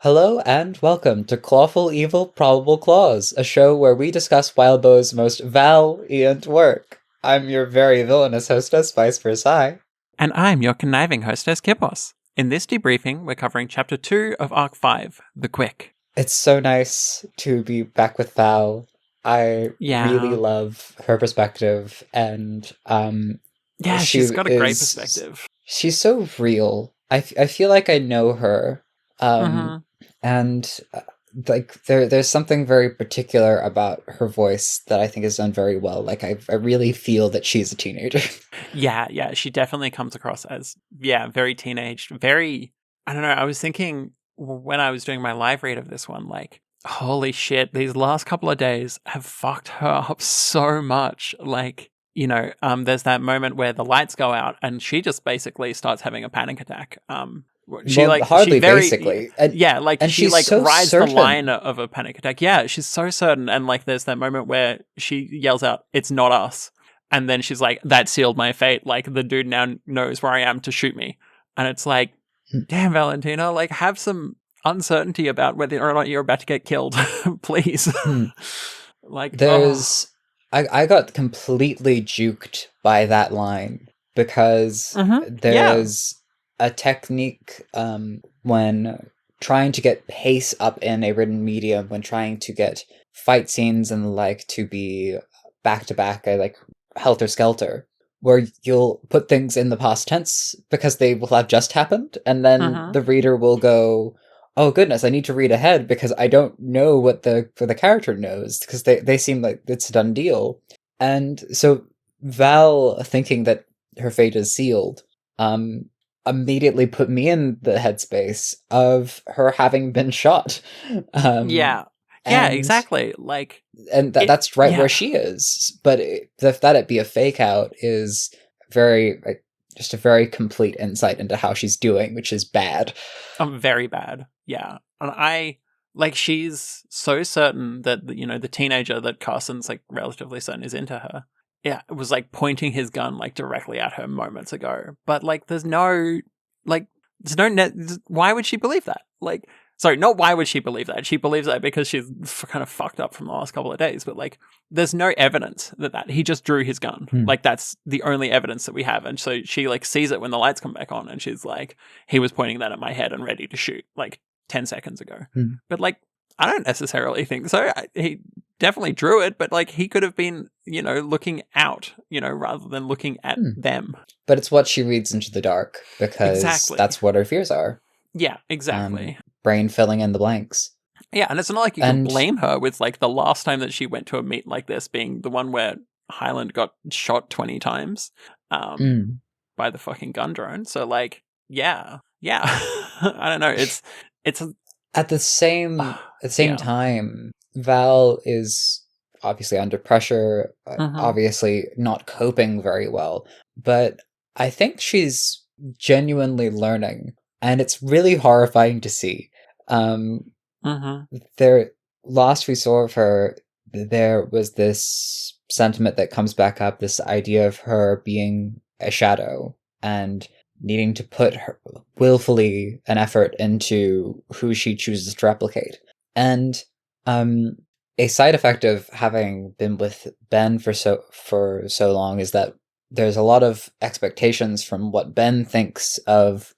Hello and welcome to Clawful Evil Probable Claws, a show where we discuss Wildbow's most valiant work. I'm your very villainous hostess, Vice Versailles. And I'm your conniving hostess, Kipos. In this debriefing, we're covering Chapter 2 of Arc 5, The Quick. It's so nice to be back with Val. I really Yeah. love her perspective, and Yeah, she's got a great perspective. She's so real. I feel like I know her, Mm-hmm. and like there's something very particular about her voice that I think is done very well. Like I really feel that she's a teenager. Yeah, she definitely comes across as, very teenaged, very, I don't know, I was thinking when I was doing my live read of this one, like, holy shit, these last couple of days have fucked her up so much. Like, there's that moment where the lights go out and she just basically starts having a panic attack. Hardly basically. And she she's so rides certain. the line of a panic attack. Yeah, she's so certain. And like, there's that moment where she yells out, "It's not us." And then she's like, "That sealed my fate. Like, the dude now knows where I am to shoot me." And it's like, damn, Valentina, like, have some uncertainty about whether or not you're about to get killed, please. Like, I got completely juked by that line because there's a technique when trying to get pace up in a written medium, when trying to get fight scenes and the like to be back to back, like helter skelter, where you'll put things in the past tense because they will have just happened, and then the reader will go, "Oh goodness, I need to read ahead because I don't know what the character knows because they seem like it's a done deal." And so Val, thinking that her fate is sealed, immediately put me in the headspace of her having been shot. Exactly. Like, and that's right where she is. But that it be a fake out is very just a very complete insight into how she's doing, which is bad. Very bad. Yeah, and she's so certain that the teenager that Carson's like relatively certain is into her. Yeah, it was like pointing his gun like directly at her moments ago. But like, why would she believe that? Like, sorry, not why would she believe that? She believes that because she's kind of fucked up from the last couple of days. But like, there's no evidence that he just drew his gun. Like, that's the only evidence that we have. And so she like sees it when the lights come back on, and she's like, he was pointing that at my head and ready to shoot like 10 seconds ago. But like, I don't necessarily think so. He definitely drew it, but like, he could have been, looking out, rather than looking at them. But it's what she reads into the dark, because that's what her fears are. Yeah, exactly. Brain filling in the blanks. Yeah, and it's not like you can blame her with like the last time that she went to a meet like this being the one where Highland got shot 20 times by the fucking gun drone. So like, yeah. I don't know. It's at the same time, Val is obviously under pressure, obviously not coping very well, but I think she's genuinely learning, and it's really horrifying to see. There, last we saw of her, there was this sentiment that comes back up, this idea of her being a shadow and needing to put her willfully an effort into who she chooses to replicate. And a side effect of having been with Ben for so long is that there's a lot of expectations from what Ben thinks of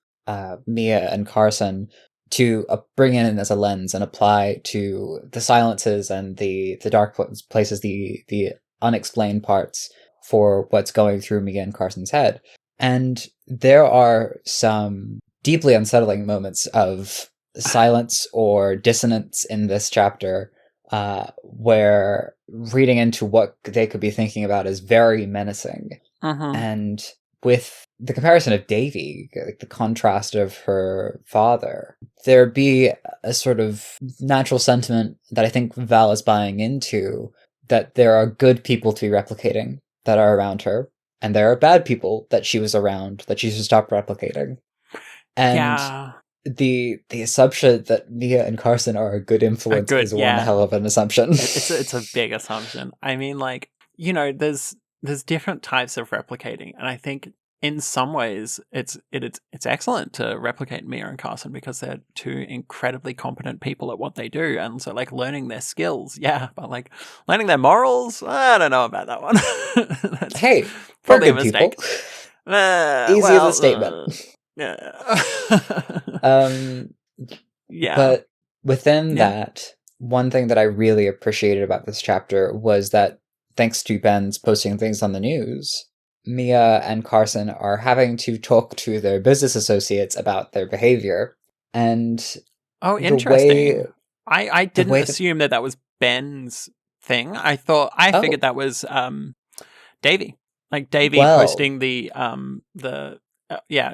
Mia and Carson to bring in as a lens and apply to the silences and the dark places, the unexplained parts for what's going through Mia and Carson's head. And there are some deeply unsettling moments of silence or dissonance in this chapter, where reading into what they could be thinking about is very menacing. And with the comparison of Davy, like the contrast of her father, there'd be a sort of natural sentiment that I think Val is buying into, that there are good people to be replicating that are around her, and there are bad people that she was around that she should stop replicating. And the assumption that Mia and Carson are a good influence is one hell of an assumption. It's a big assumption. I mean, like, there's different types of replicating, and I think in some ways, it's excellent to replicate Mia and Carson because they're two incredibly competent people at what they do, and so like learning their skills, yeah, but like learning their morals, I don't know about that one. That's Hey, probably a good mistake. people. Easy as a statement. Yeah. Yeah. But within that, one thing that I really appreciated about this chapter was that thanks to Ben's posting things on the news, Mia and Carson are having to talk to their business associates about their behavior. And interesting. I didn't assume that was Ben's thing. I figured that was Davy. Like Davy posting the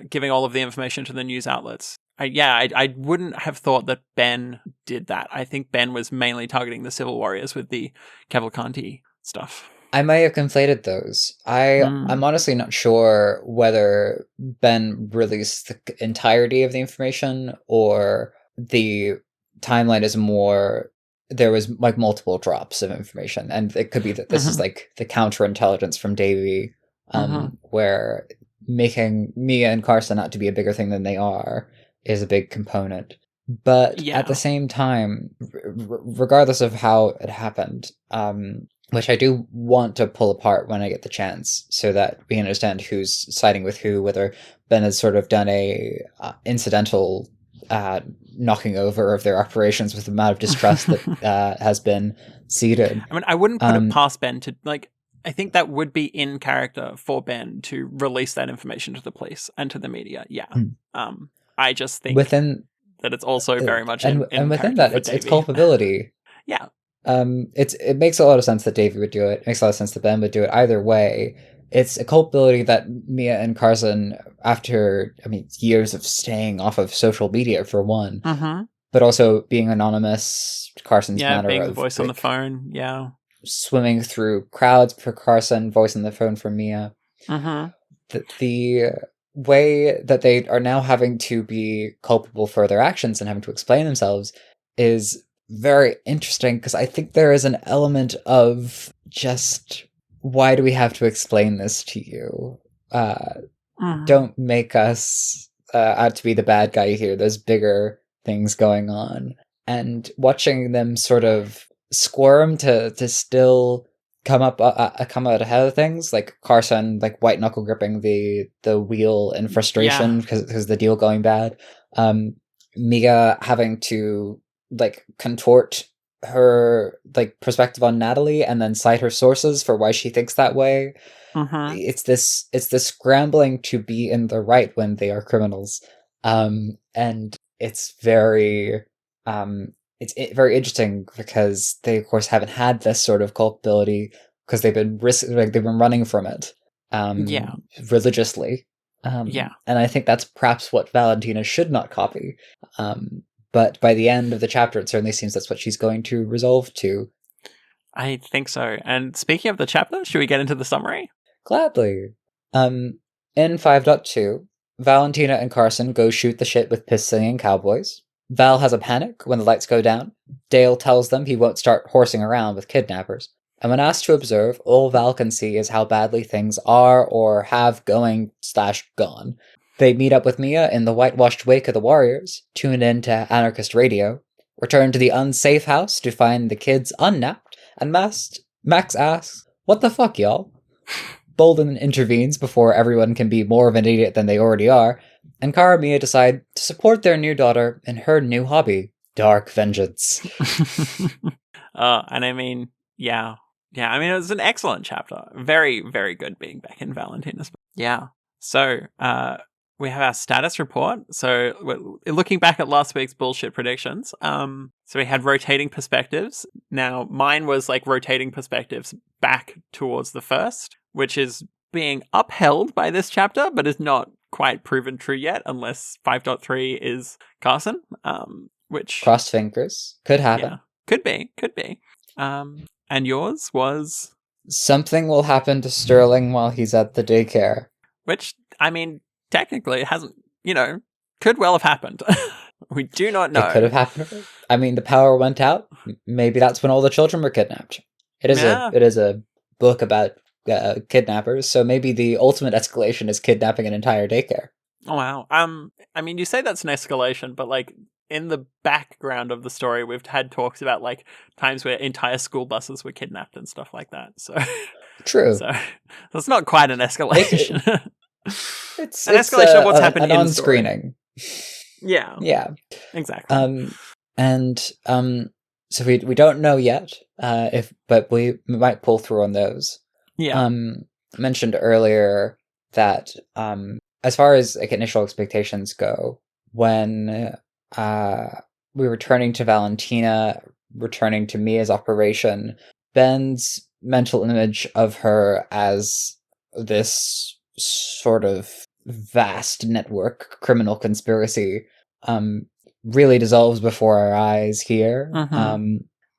giving all of the information to the news outlets. I wouldn't have thought that Ben did that. I think Ben was mainly targeting the Civil Warriors with the Cavalcanti stuff. I may have conflated those. I'm honestly not sure whether Ben released the entirety of the information or the timeline is more... There was like multiple drops of information, and it could be that this is like the counterintelligence from Davy, where making Mia and Carson out to be a bigger thing than they are is a big component. But at the same time, regardless of how it happened, which I do want to pull apart when I get the chance so that we understand who's siding with who, whether Ben has sort of done a incidental knocking over of their operations with the amount of distrust that has been seeded. I mean, I wouldn't put it past Ben to, like, I think that would be in character for Ben to release that information to the police and to the media. Yeah. I just think that it's also very much in within that, it's culpability. Yeah. It makes a lot of sense that Davey would do it. It makes a lot of sense that Ben would do it. Either way, it's a culpability that Mia and Carson, after years of staying off of social media for one, but also being anonymous, Carson's manner being of the voice on the phone, swimming through crowds for Carson, voice on the phone for Mia. The way that they are now having to be culpable for their actions and having to explain themselves is very interesting, because I think there is an element of just, why do we have to explain this to you? Don't make us out to be the bad guy here. There's bigger things going on. And watching them sort of squirm to still come out ahead of things, like Carson like white knuckle gripping the wheel in frustration because the deal going bad. Mia having to like contort her like perspective on Natalie and then cite her sources for why she thinks that way. It's this scrambling to be in the right when they are criminals, and it's very very interesting because they of course haven't had this sort of culpability because they've been running from it religiously, and I think that's perhaps what Valentina should not copy. But by the end of the chapter, it certainly seems that's what she's going to resolve to. I think so. And speaking of the chapter, should we get into the summary? Gladly. In 5.2, Valentina and Carson go shoot the shit with piss-singing cowboys. Val has a panic when the lights go down. Dale tells them he won't start horsing around with kidnappers. And when asked to observe, all Val can see is how badly things are or have going/gone. They meet up with Mia in the whitewashed wake of the Warriors, tune in to anarchist radio, return to the unsafe house to find the kids unnapped, and Max asks, "What the fuck, y'all?" Bolden intervenes before everyone can be more of an idiot than they already are, and Kara and Mia decide to support their new daughter in her new hobby, dark vengeance. And I mean, yeah, it was an excellent chapter. Very, very good being back in Valentina's. Yeah. So, we have our status report. So we're looking back at last week's bullshit predictions. So we had rotating perspectives. Now mine was like rotating perspectives back towards the first, which is being upheld by this chapter, but is not quite proven true yet, unless 5.3 is Carson, which... Crossed fingers. Could happen. Yeah, could be. And yours was... Something will happen to Sterling while he's at the daycare. Which, I mean... Technically, it hasn't, could well have happened. We do not know. It could have happened. I mean, the power went out. Maybe that's when all the children were kidnapped. It is a book about kidnappers. So maybe the ultimate escalation is kidnapping an entire daycare. Oh, wow. I mean, you say that's an escalation, but like in the background of the story, we've had talks about like times where entire school buses were kidnapped and stuff like that. So true. So it's not quite an escalation. It's an escalation of what's happened in on-screening. Yeah. Yeah. Exactly. So we don't know yet, but we might pull through on those. Yeah. Mentioned earlier that as far as like initial expectations go, when we were turning to Valentina, returning to Mia's operation, Ben's mental image of her as this sort of vast network criminal conspiracy really dissolves before our eyes here.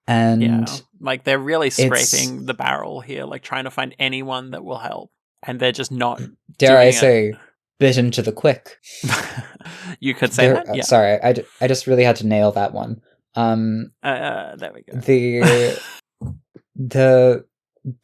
And yeah, like they're really scraping the barrel here, like trying to find anyone that will help, and they're just not. Dare I say, bitten to the quick. You could say that. Yeah. Sorry, I just really had to nail that one. There we go. The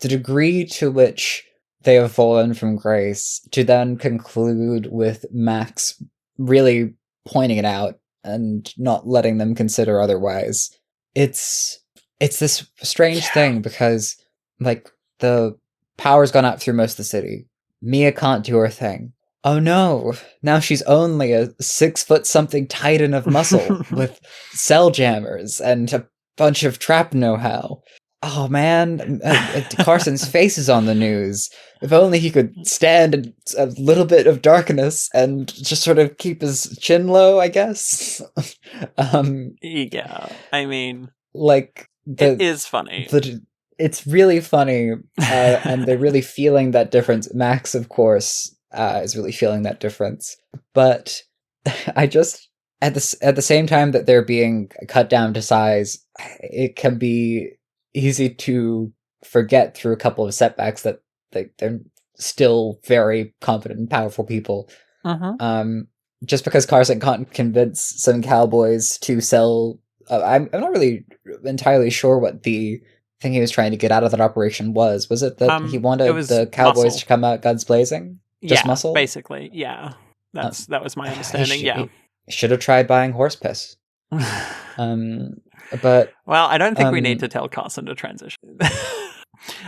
degree to which they have fallen from grace, to then conclude with Max really pointing it out and not letting them consider otherwise. It's this strange thing because, like, the power's gone up through most of the city. Mia can't do her thing. Oh no, now she's only a 6-foot-something titan of muscle with cell jammers and a bunch of trap know-how. Oh man, Carson's face is on the news. If only he could stand in a little bit of darkness and just sort of keep his chin low, I guess. Yeah, I mean, like it is funny. It's really funny, and they're really feeling that difference. Max, of course, is really feeling that difference. But I just at the same time that they're being cut down to size, it can be easy to forget through a couple of setbacks that they're still very competent and powerful people. Just because Carson can't convince some cowboys to sell, I'm not really entirely sure what the thing he was trying to get out of that operation was. Was it that he wanted the cowboys muscle. to come out guns blazing? Just muscle? Basically, yeah. That was my understanding. He should have tried buying horse piss. But well, I don't think we need to tell Carson to transition.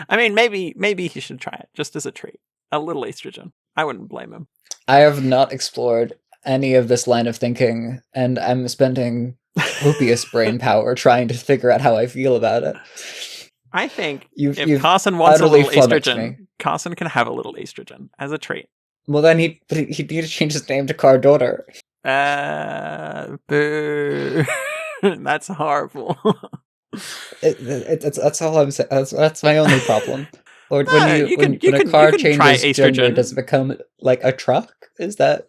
I mean, maybe he should try it just as a treat. A little estrogen. I wouldn't blame him. I have not explored any of this line of thinking, and I'm spending copious brain power trying to figure out how I feel about it. I think if Carson wants a little estrogen, Carson can have a little estrogen as a treat. Well, then he'd need to change his name to Car Daughter. Boo. That's horrible. That's all I'm saying. That's my only problem. Or No, when a car changes gender, does it become like a truck? Is that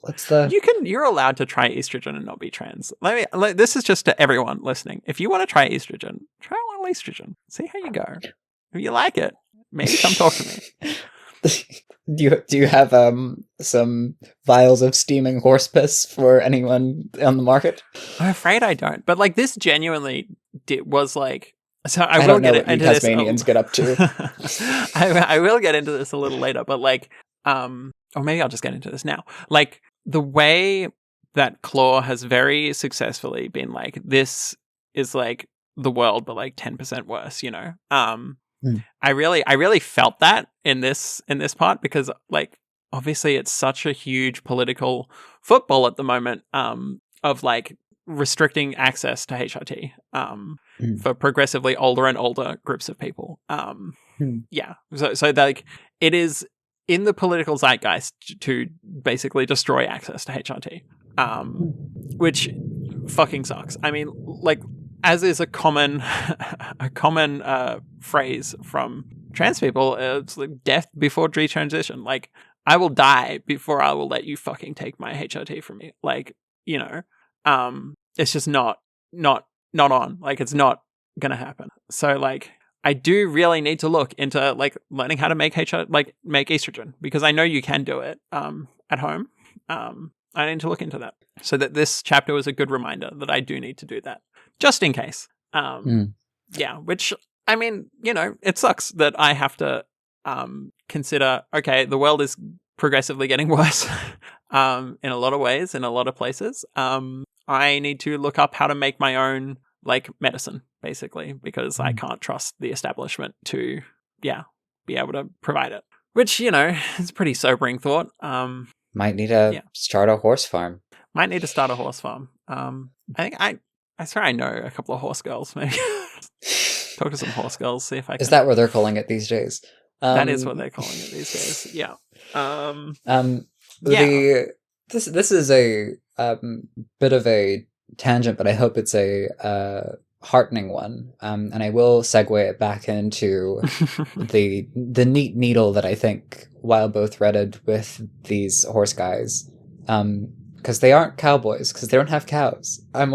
what's the? You're allowed to try estrogen and not be trans. This is just to everyone listening. If you want to try estrogen, try a little estrogen. See how you go. If you like it, maybe come talk to me. Do you have some vials of steaming horse piss for anyone on the market? I'm afraid I don't. But like this genuinely was like. So I will don't know get what into you this. Tasmanians get up to. I will get into this a little later, but like, or maybe I'll just get into this now. Like the way that Claw has very successfully been like, this is like the world, but like 10% worse. You know. I really felt that in this part because like obviously it's such a huge political football at the moment of like restricting access to HRT for progressively older and older groups of people. Yeah, so like it is in the political zeitgeist to basically destroy access to HRT, which fucking sucks. I mean, like. As is a common phrase from trans people, it's like death before detransition. Like, I will die before I will let you fucking take my HRT from me. Like, you know, it's just not on. Like, it's not gonna happen. So, like, I do really need to look into like learning how to make make estrogen because I know you can do it at home. I need to look into that. So that this chapter was a good reminder that I do need to do that. Just in case. Yeah, which, I mean, you know, it sucks that I have to consider, okay, the world is progressively getting worse in a lot of ways, in a lot of places. I need to look up how to make my own like medicine, basically, because I can't trust the establishment to, be able to provide it. Which, is a pretty sobering thought. Might need to start a horse farm. Might need to start a horse farm. I think I swear I know a couple of horse girls, maybe. Talk to some horse girls, see if I can. Is that what they're calling it these days? That is what they're calling it these days. Yeah. This is a bit of a tangent, but I hope it's a heartening one. And I will segue it back into the neat needle that I think Wild Bow threaded with these horse guys. Because they aren't cowboys, because they don't have cows. I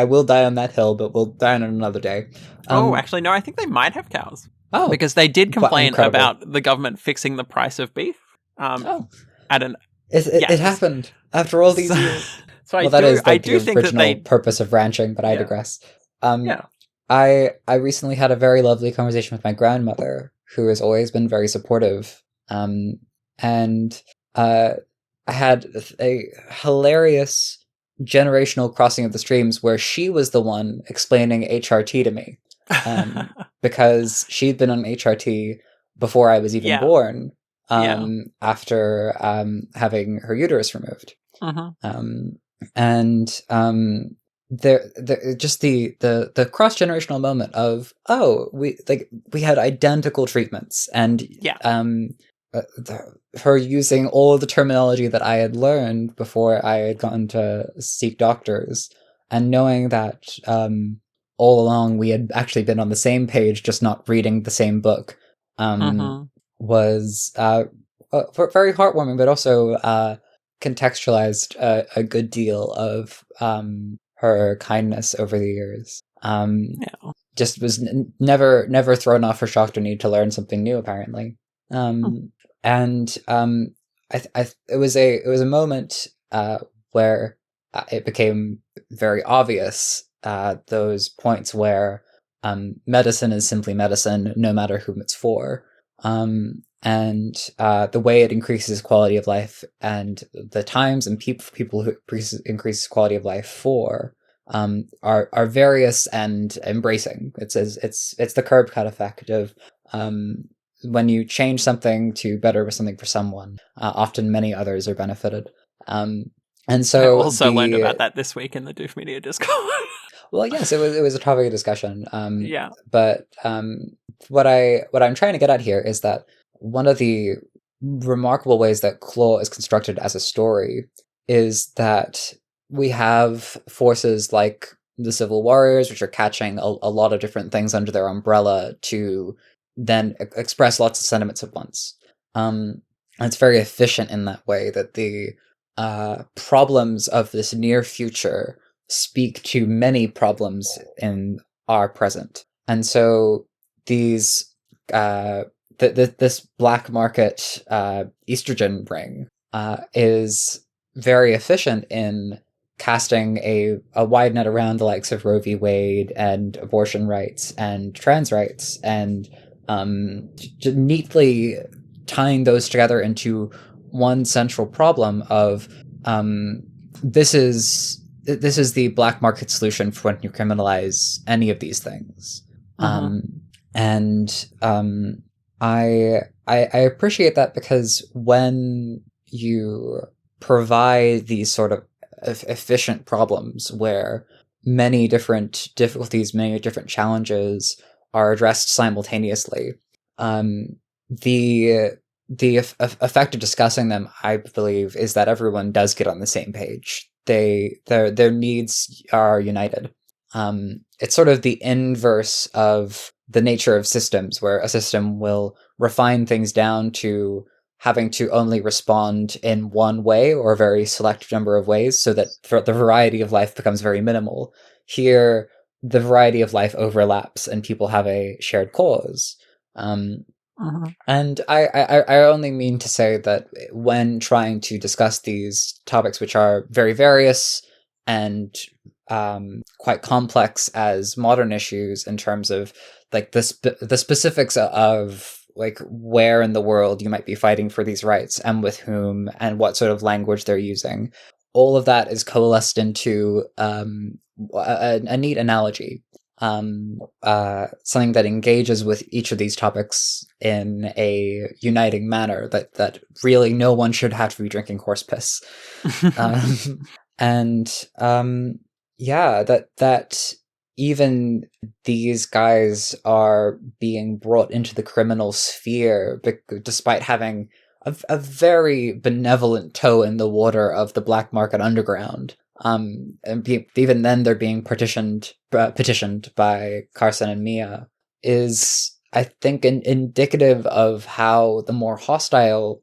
will die on that hill, but we'll die on it another day. Actually, no, I think they might have cows. Oh, because they did complain about the government fixing the price of beef. It happened after all these years. So I do think that the purpose of ranching, but I digress. I recently had a very lovely conversation with my grandmother, who has always been very supportive. And I had a hilarious generational crossing of the streams where she was the one explaining HRT to me. Because she'd been on HRT before I was even born, after having her uterus removed. Just the cross-generational moment of, we had identical treatments, and her using all the terminology that I had learned before I had gone to seek doctors, and knowing that all along we had actually been on the same page, just not reading the same book, was very heartwarming, but also contextualized a good deal of her kindness over the years. Just was never thrown off or shocked or need to learn something new, apparently. And it was a moment where it became very obvious, those points where medicine is simply medicine, no matter whom it's for. And the way it increases quality of life, and the times and people who increases quality of life for, are various and embracing. It's the curb cut effect of when you change something to better something for someone, often many others are benefited. And so I also learned about that this week in the Doof Media Discord. Well, yes, it was a topic of discussion. But what I'm trying to get at here is that one of the remarkable ways that Claw is constructed as a story is that we have forces like the Civil Warriors, which are catching a lot of different things under their umbrella to then express lots of sentiments at once. And it's very efficient in that way, that the problems of this near future speak to many problems in our present. And so these this black market estrogen ring is very efficient in casting a wide net around the likes of Roe v. Wade and abortion rights and trans rights, and neatly tying those together into one central problem of this is the black market solution for when you criminalize any of these things. I appreciate that, because when you provide these sort of efficient problems where many different difficulties, many different challenges are addressed simultaneously, the effect of discussing them, I believe, is that everyone does get on the same page. Their needs are united. It's sort of the inverse of the nature of systems, where a system will refine things down to having to only respond in one way or a very select number of ways, so that the variety of life becomes very minimal. Here, the variety of life overlaps and people have a shared cause. And I only mean to say that when trying to discuss these topics, which are very various and quite complex as modern issues in terms of like the specifics of like where in the world you might be fighting for these rights and with whom and what sort of language they're using. All of that is coalesced into a neat analogy, something that engages with each of these topics in a uniting manner that really no one should have to be drinking horse piss. That even these guys are being brought into the criminal sphere despite having a very benevolent toe in the water of the black market underground. Even then they're being petitioned by Carson and Mia, is, I think, indicative of how the more hostile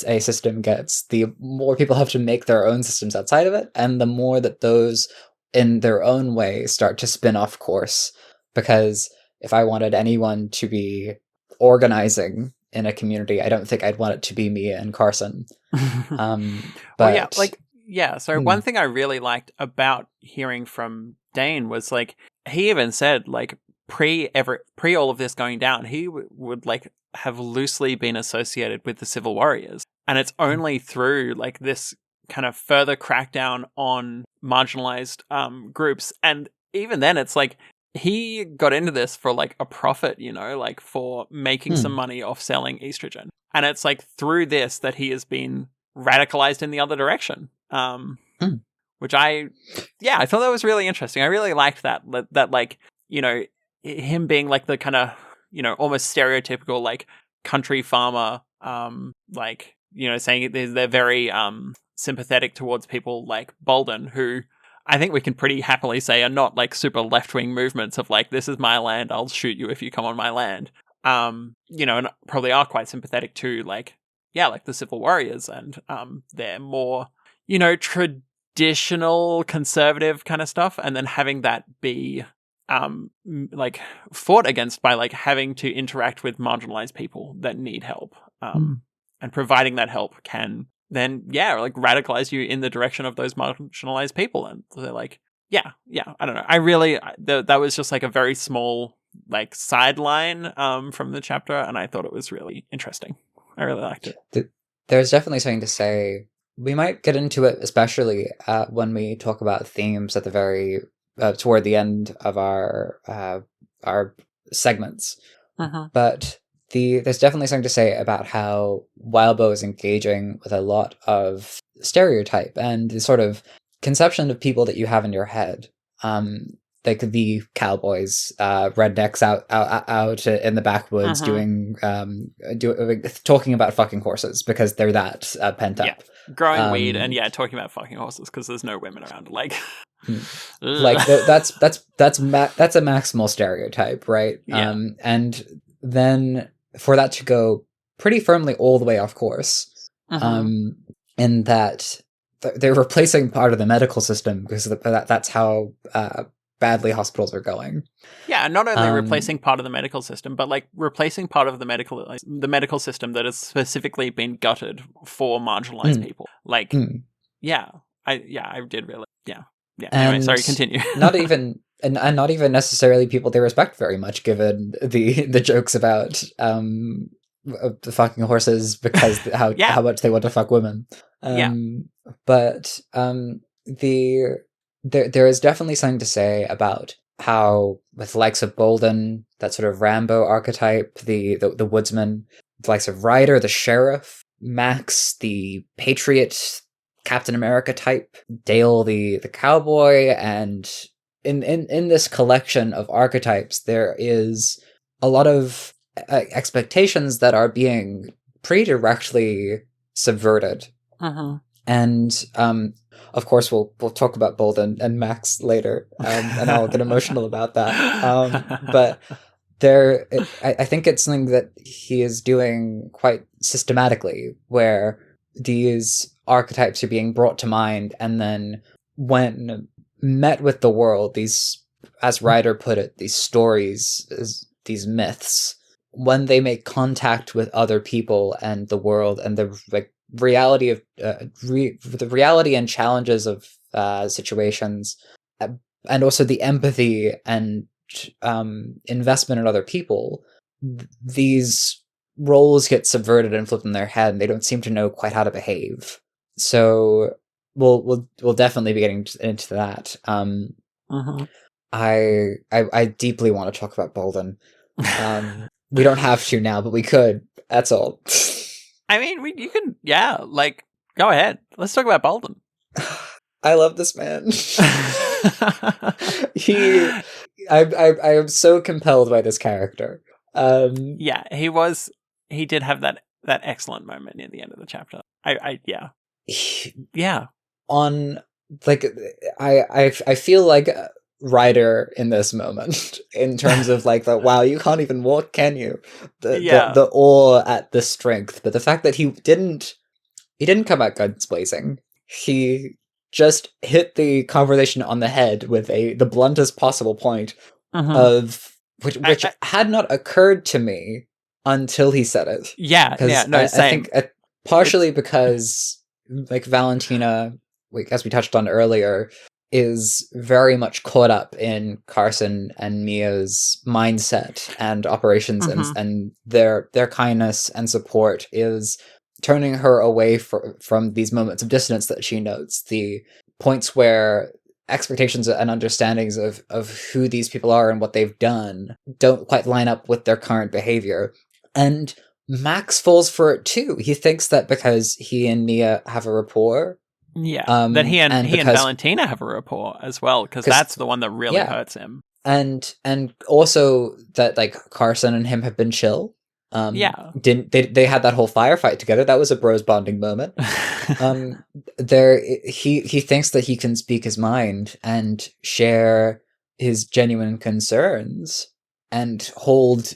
a system gets, the more people have to make their own systems outside of it, and the more that those in their own way start to spin off course. Because if I wanted anyone to be organizing in a community, I don't think I'd want it to be Mia and Carson. But so one thing I really liked about hearing from Dane was, like, he even said, like, pre all of this going down, he would like have loosely been associated with the Civil Warriors, and it's only through like this kind of further crackdown on marginalized groups, and even then it's like he got into this for like a profit, you know, like for making some money off selling estrogen, and it's like through this that he has been radicalized in the other direction, which I thought that was really interesting. I really liked that like, you know, him being like the kind of, you know, almost stereotypical like country farmer, like, you know, saying they're very sympathetic towards people like Bolden, who I think we can pretty happily say are not like super left-wing movements of like, this is my land, I'll shoot you if you come on my land. You know, and probably are quite sympathetic to like, like the Civil Warriors and their more, you know, traditional conservative kind of stuff, and then having that be like fought against by like having to interact with marginalized people that need help, and providing that help can then like radicalize you in the direction of those marginalized people. And they're like, I don't know, I really that was just like a very small like sideline from the chapter, and I thought it was really interesting. I really liked it. There's definitely something to say. We might get into it, especially when we talk about themes at the very toward the end of our segments. But there's definitely something to say about how Wildbow is engaging with a lot of stereotype and the sort of conception of people that you have in your head. Like the cowboys, rednecks out in the backwoods talking about fucking horses because they're that pent up. Growing weed and talking about fucking horses because there's no women around. Like, like that's a maximal stereotype, right? And then for that to go pretty firmly all the way off course, in that they're replacing part of the medical system because that's how badly hospitals are going. Yeah, not only replacing part of the medical system, but like replacing part of the medical system that has specifically been gutted for marginalized people. Like, I did really, Anyway, sorry, continue. not even necessarily people they respect very much, given the jokes about the fucking horses because how much they want to fuck women. But there is definitely something to say about how, with the likes of Bolden, that sort of Rambo archetype, the woodsman, the likes of Ryder, the sheriff, Max, the patriot, Captain America type, Dale, the cowboy, and in this collection of archetypes, there is a lot of expectations that are being pretty directly subverted. And of course, we'll talk about Bolden and Max later, and I'll get emotional about that. But I think it's something that he is doing quite systematically, where these archetypes are being brought to mind, and then when met with the world, these, as Ryder put it, these stories, these myths, when they make contact with other people and the world and the reality of the reality and challenges of situations, and also the empathy and investment in other people, these roles get subverted and flipped in their head, and they don't seem to know quite how to behave. So we'll definitely be getting into that. I deeply want to talk about Bolden. We don't have to now, but we could. That's all. I mean, you can, like, go ahead. Let's talk about Bolden. I love this man. I am so compelled by this character. He did have that excellent moment near the end of the chapter. On, like, I feel like Ryder in this moment, in terms of like the wow, you can't even walk, can you? The awe at the strength, but the fact that he didn't come out guns blazing. He just hit the conversation on the head with the bluntest possible point of which had not occurred to me until he said it. I think partially because like Valentina, as we touched on earlier, is very much caught up in Carson and Mia's mindset and operations, and their kindness and support is turning her away from these moments of dissonance that she notes, the points where expectations and understandings of who these people are and what they've done don't quite line up with their current behavior. And Max falls for it too. He thinks that because he and Mia have a rapport, that he and Valentina have a rapport as well, because that's the one that really hurts him. And also that like Carson and him have been chill. They had that whole firefight together. That was a bros bonding moment. He thinks that he can speak his mind and share his genuine concerns and hold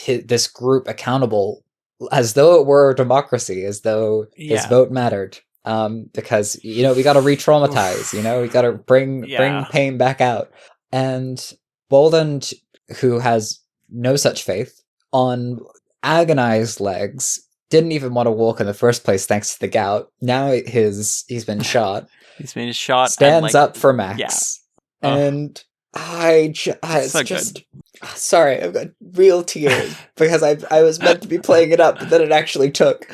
this group accountable as though it were a democracy, as though his vote mattered. Because we got to re-traumatize. We got to bring pain back out. And Bolden, who has no such faith, on agonized legs, didn't even want to walk in the first place thanks to the gout. Now he's been shot. He's been shot. Stands up for Max. Yeah. And it's so just good. Sorry, I've got real tears because I was meant to be playing it up, but then it actually took.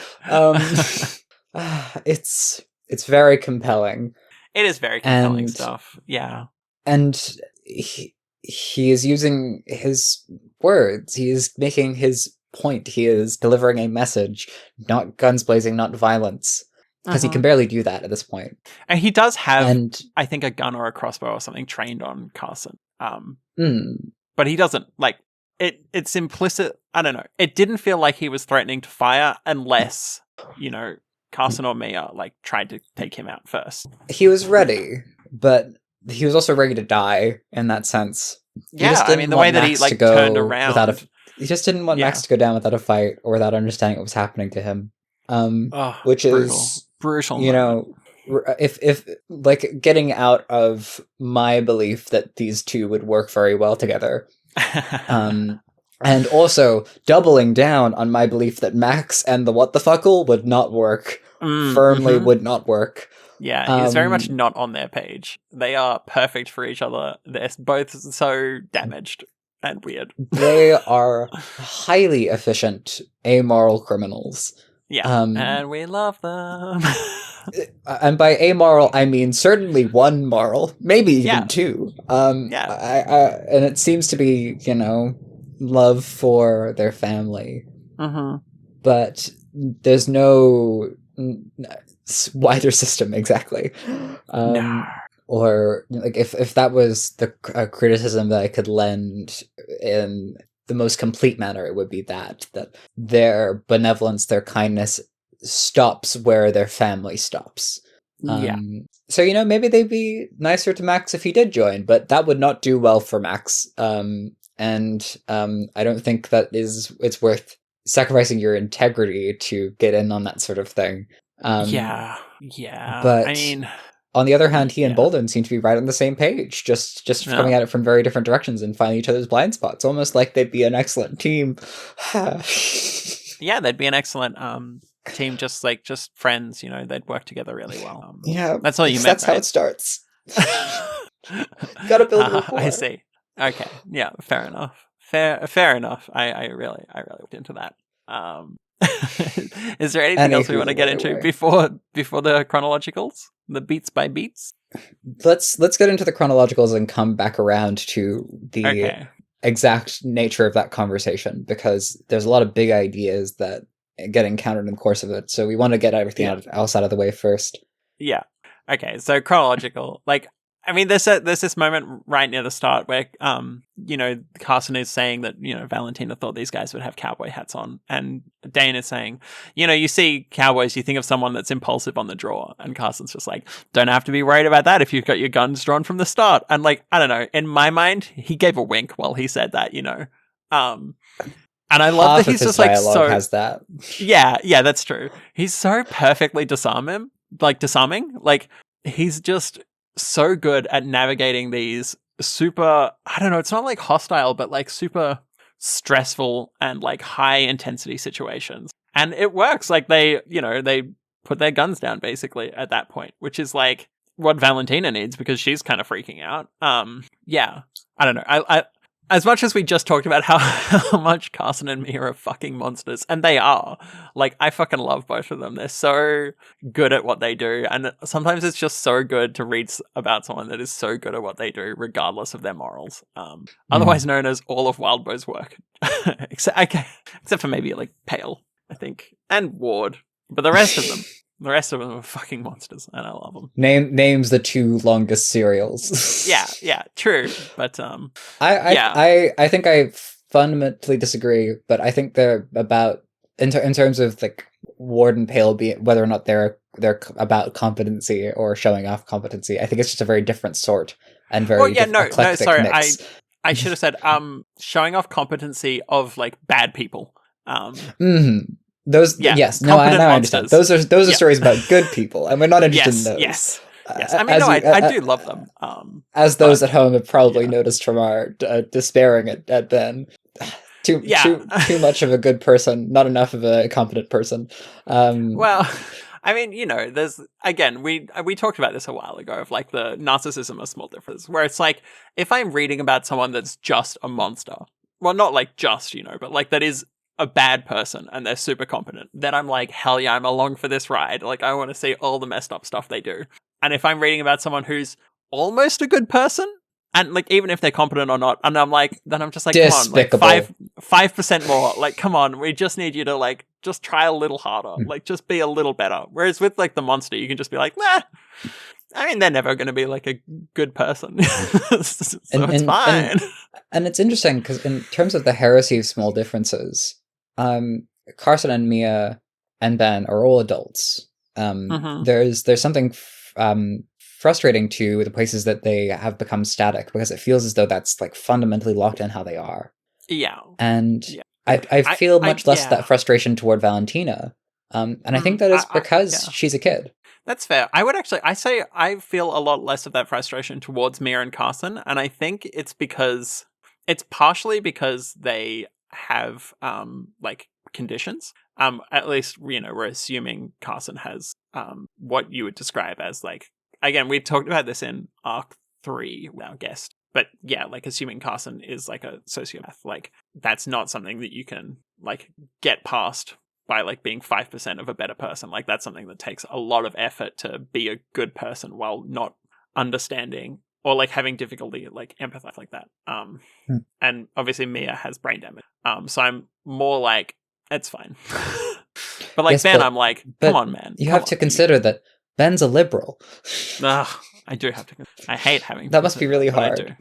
It's very compelling. It is very compelling stuff. Yeah. And he is using his words. He is making his point. He is delivering a message, not guns blazing, not violence, because he can barely do that at this point. And he does have, I think, a gun or a crossbow or something trained on Carson. But he doesn't, like, it's implicit. I don't know. It didn't feel like he was threatening to fire unless, Carson or Mia, like, tried to take him out first. He was ready, but he was also ready to die in that sense. The way that he, like, turned around. He just didn't want Max to go down without a fight or without understanding what was happening to him. Which is brutal. If like getting out of my belief that these two would work very well together. And also doubling down on my belief that Max and the what the fuckle would not work. Firmly would not work. Yeah, he's very much not on their page. They are perfect for each other. They're both so damaged and weird. They are highly efficient, amoral criminals. Yeah, and we love them. And by amoral, I mean certainly one moral, maybe even two. And it seems to be, love for their family. But there's no wider system exactly. Or like if that was the criticism that I could lend in the most complete manner, it would be that their benevolence, their kindness stops where their family stops. So maybe they'd be nicer to Max if he did join, but that would not do well for Max. And I don't think that it's worth sacrificing your integrity to get in on that sort of thing. But I mean, on the other hand, he and Bolden seem to be right on the same page, just coming at it from very different directions and finding each other's blind spots, almost like they'd be an excellent team. They'd be an excellent team, just friends, they'd work together really well. That's all you meant. That's how it starts. Gotta build rapport. I see. Okay. Yeah, fair enough. Fair enough. I really looked into that. Is there anything else we want to get into Anyway. before the chronologicals, the beats by beats? Let's get into the chronologicals and come back around to the exact nature of that conversation, because there's a lot of big ideas that get encountered in the course of it. So we want to get everything else out of the way first. Yeah. Okay. So chronological, like, I mean, there's this moment right near the start where, Carson is saying that, Valentina thought these guys would have cowboy hats on. And Dane is saying, you see cowboys, you think of someone that's impulsive on the draw. And Carson's just like, don't have to be worried about that if you've got your guns drawn from the start. And like, I don't know, in my mind, he gave a wink while he said that, And I love that he's just like, so has that. Yeah, that's true. He's so perfectly disarming. Like, he's just so good at navigating these super, I don't know, it's not like hostile, but like super stressful and like high intensity situations. And it works. Like they put their guns down basically at that point, which is like what Valentina needs because she's kind of freaking out. Yeah, I don't know. I as much as we just talked about how much Carson and Mia are fucking monsters, and they are, like, I fucking love both of them. They're so good at what they do, and sometimes it's just so good to read about someone that is so good at what they do, regardless of their morals. Otherwise known as all of Wildbow's work, except for maybe like Pale, I think, and Ward, but the rest of them. The rest of them are fucking monsters, and I love them. Names the two longest serials. yeah, true. But I think I fundamentally disagree. But I think they're about in terms of like Ward and Pale, whether or not they're about competency or showing off competency. I think it's just a very different sort and very eclectic mix. I should have said showing off competency of like bad people. Those, yes, no, I understand. Those are stories about good people, and we're not interested in those. Yes. I mean, I do love them. As those at home have probably noticed from our despairing at Ben. Too much of a good person, not enough of a competent person. Well, I mean, there's, again, we talked about this a while ago of like the narcissism of small difference, where it's like, if I'm reading about someone that's just a monster, well, not like just, but like that is a bad person and they're super competent, then I'm like, hell yeah, I'm along for this ride. Like, I want to see all the messed up stuff they do. And if I'm reading about someone who's almost a good person, and like, even if they're competent or not, and then I'm just like, despicable. Come on, like 5% more. Like, come on, we just need you to like, just try a little harder. Like, just be a little better. Whereas with like the monster, you can just be like, nah, I mean, they're never going to be like a good person. So it's fine. And it's interesting because in terms of the heresy of small differences, Carson and Mia and Ben are all adults. There's something frustrating to the places that they have become static, because it feels as though that's like fundamentally locked in how they are. Yeah. And I feel much less that frustration toward Valentina. And I think that is because she's a kid. That's fair. I feel a lot less of that frustration towards Mia and Carson, and I think it's partially because they have like conditions. At least we're assuming Carson has what you would describe as like, again, we talked about this in arc 3 with our guest, but yeah, like assuming Carson is like a sociopath, like that's not something that you can like get past by like being 5% of a better person. Like that's something that takes a lot of effort to be a good person while not understanding or like having difficulty like empathize like that. And obviously Mia has brain damage. So I'm more like, it's fine. But like yes, Ben, I'm like, come on, man. You have to consider that Ben's a liberal. I do have to. I hate having that must be really hard.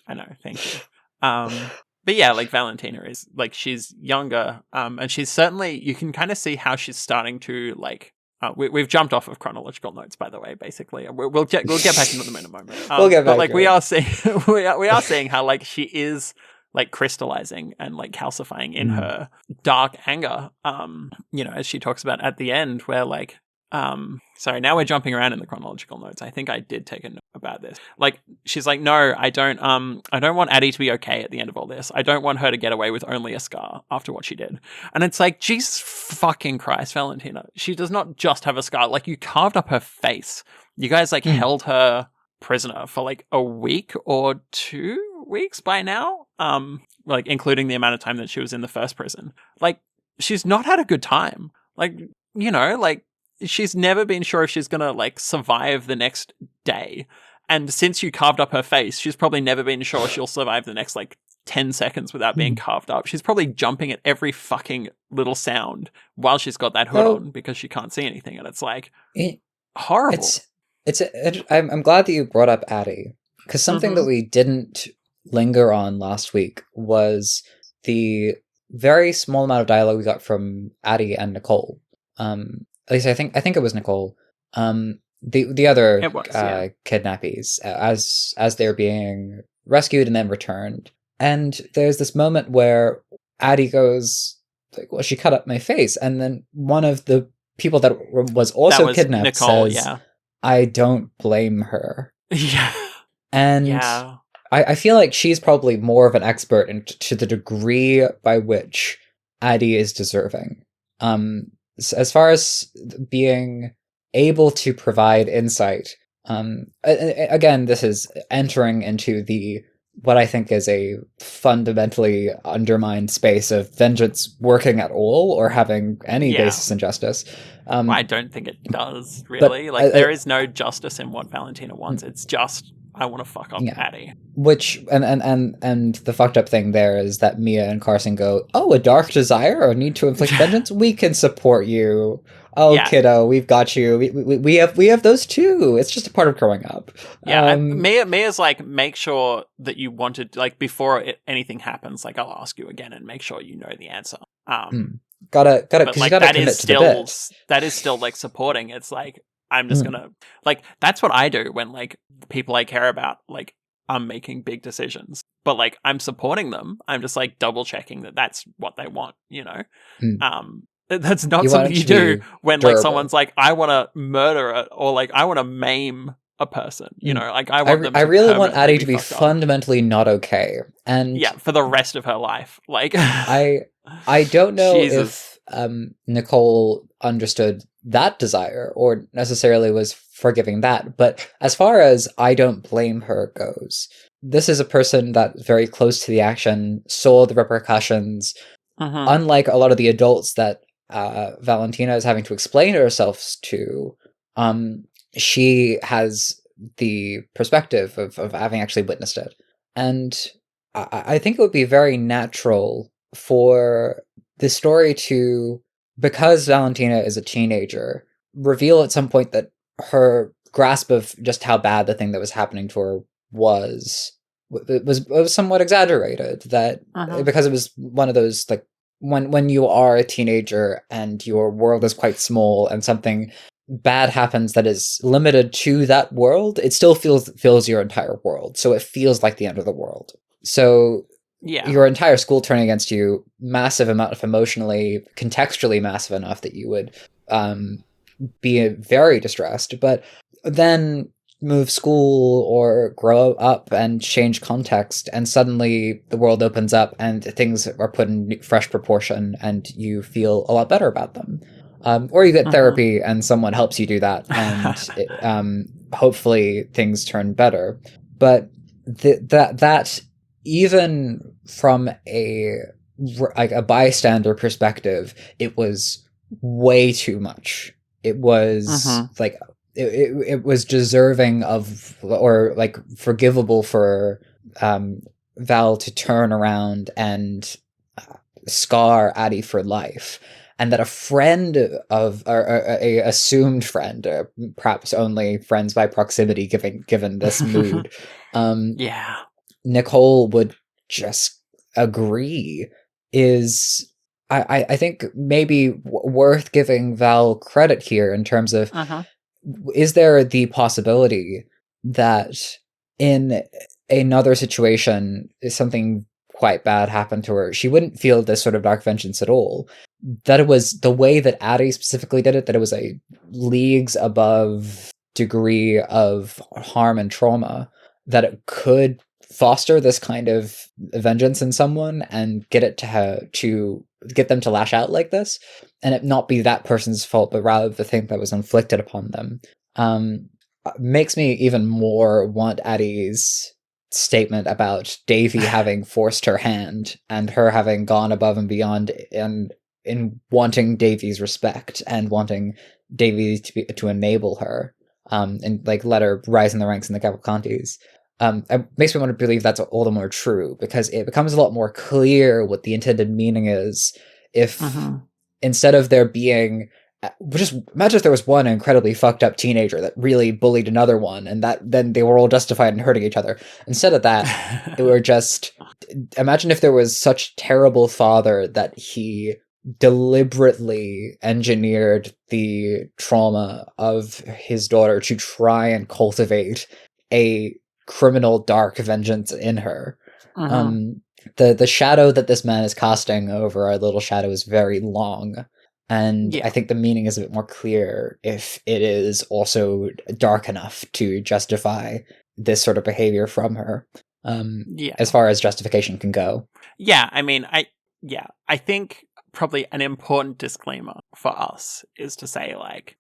I know. Thank you. But yeah, like Valentina is like, she's younger, and she's certainly, you can kind of see how she's starting to like. We've jumped off of chronological notes, by the way. Basically, we'll get back into them in a moment. We'll get back. But like we are seeing how like she is like crystallizing and like calcifying in her dark anger. As she talks about at the end, where like. Sorry, now we're jumping around in the chronological notes. I think I did take a note about this. Like, she's like, no, I don't want Addie to be okay at the end of all this. I don't want her to get away with only a scar after what she did. And it's like, Jesus fucking Christ, Valentina. She does not just have a scar. Like, you carved up her face. You guys, like, held her prisoner for, like, a week or 2 weeks by now. Like, including the amount of time that she was in the first prison. Like, she's not had a good time. Like, you know, like, she's never been sure if she's gonna, like, survive the next day. And since you carved up her face, she's probably never been sure she'll survive the next, like, 10 seconds without being carved up. She's probably jumping at every fucking little sound while she's got that hood on because she can't see anything. And it's, like, horrible. I'm glad that you brought up Addie, because something that we didn't linger on last week was the very small amount of dialogue we got from Addie and Nicole. At least I think it was Nicole. The other kidnappies as they're being rescued and then returned. And there's this moment where Addie goes, like, well, she cut up my face. And then one of the people that was also kidnapped Nicole, says, I don't blame her. Yeah. And I feel like she's probably more of an expert to the degree by which Addie is deserving. As far as being able to provide insight, again, this is entering into what I think is a fundamentally undermined space of vengeance working at all or having any basis in justice. I don't think it does, really. Like, there is no justice in what Valentina wants. It's just, I want to fuck up Addie. Which, and the fucked up thing there is that Mia and Carson go, oh, a dark desire or need to inflict vengeance? We can support you. Oh, kiddo, we've got you. We have those too. It's just a part of growing up. Yeah, Mia's like, make sure that you wanted, like, before anything happens, like, I'll ask you again and make sure you know the answer. Gotta, because like, you gotta commit to the bit. That is still, like, supporting. It's like, I'm just gonna, like, that's what I do when, like, people I care about, like, I'm making big decisions. But, like, I'm supporting them. I'm just, like, double checking that that's what they want, you know? That's not something you do when durable. Like, someone's like, I want to murder it, or like, I want to maim a person, you know, like, I want them to I really want Addie to be fundamentally not okay. And for the rest of her life. Like, I don't know if Nicole understood that desire or necessarily was forgiving that, but as far as I don't blame her goes, this is a person that's very close to the action, saw the repercussions, unlike a lot of the adults that Valentina is having to explain herself to. She has the perspective of having actually witnessed it. And I think it would be very natural for the story to, because Valentina is a teenager, reveal at some point that her grasp of just how bad the thing that was happening to her was somewhat exaggerated. That because it was one of those, like, when you are a teenager and your world is quite small and something bad happens that is limited to that world, it still fills your entire world. So it feels like the end of the world. So your entire school turning against you, massive amount of emotionally, contextually massive enough that you would be very distressed. But then move school or grow up and change context, and suddenly the world opens up and things are put in fresh proportion and you feel a lot better about them. Or you get therapy and someone helps you do that, and hopefully things turn better. But that even from a bystander perspective, it was way too much. It was like it was deserving of, or like forgivable for Val to turn around and scar Addie for life. And that a friend of, or a assumed friend, or perhaps only friends by proximity, given this mood, Nicole would just agree is, I think, maybe worth giving Val credit here in terms of, is there the possibility that in another situation, something quite bad happened to her, she wouldn't feel this sort of dark vengeance at all? That it was the way that Addie specifically did it, that it was a leagues above degree of harm and trauma, that it could foster this kind of vengeance in someone and get it to get them to lash out like this, and it not be that person's fault, but rather the thing that was inflicted upon them. Makes me even more want Addie's statement about Davy having forced her hand and her having gone above and beyond in wanting Davy's respect and wanting Davy to enable her, and like let her rise in the ranks in the Cavalcantes. It makes me want to believe that's all the more true, because it becomes a lot more clear what the intended meaning is if instead of there being just imagine if there was one incredibly fucked up teenager that really bullied another one, and that then they were all justified in hurting each other. Instead of that, it were just imagine if there was such terrible father that he deliberately engineered the trauma of his daughter to try and cultivate a criminal dark vengeance in her. The shadow that this man is casting over our little shadow is very long, and I think the meaning is a bit more clear if it is also dark enough to justify this sort of behavior from her, as far as justification can go. I mean, I think probably an important disclaimer for us is to say, like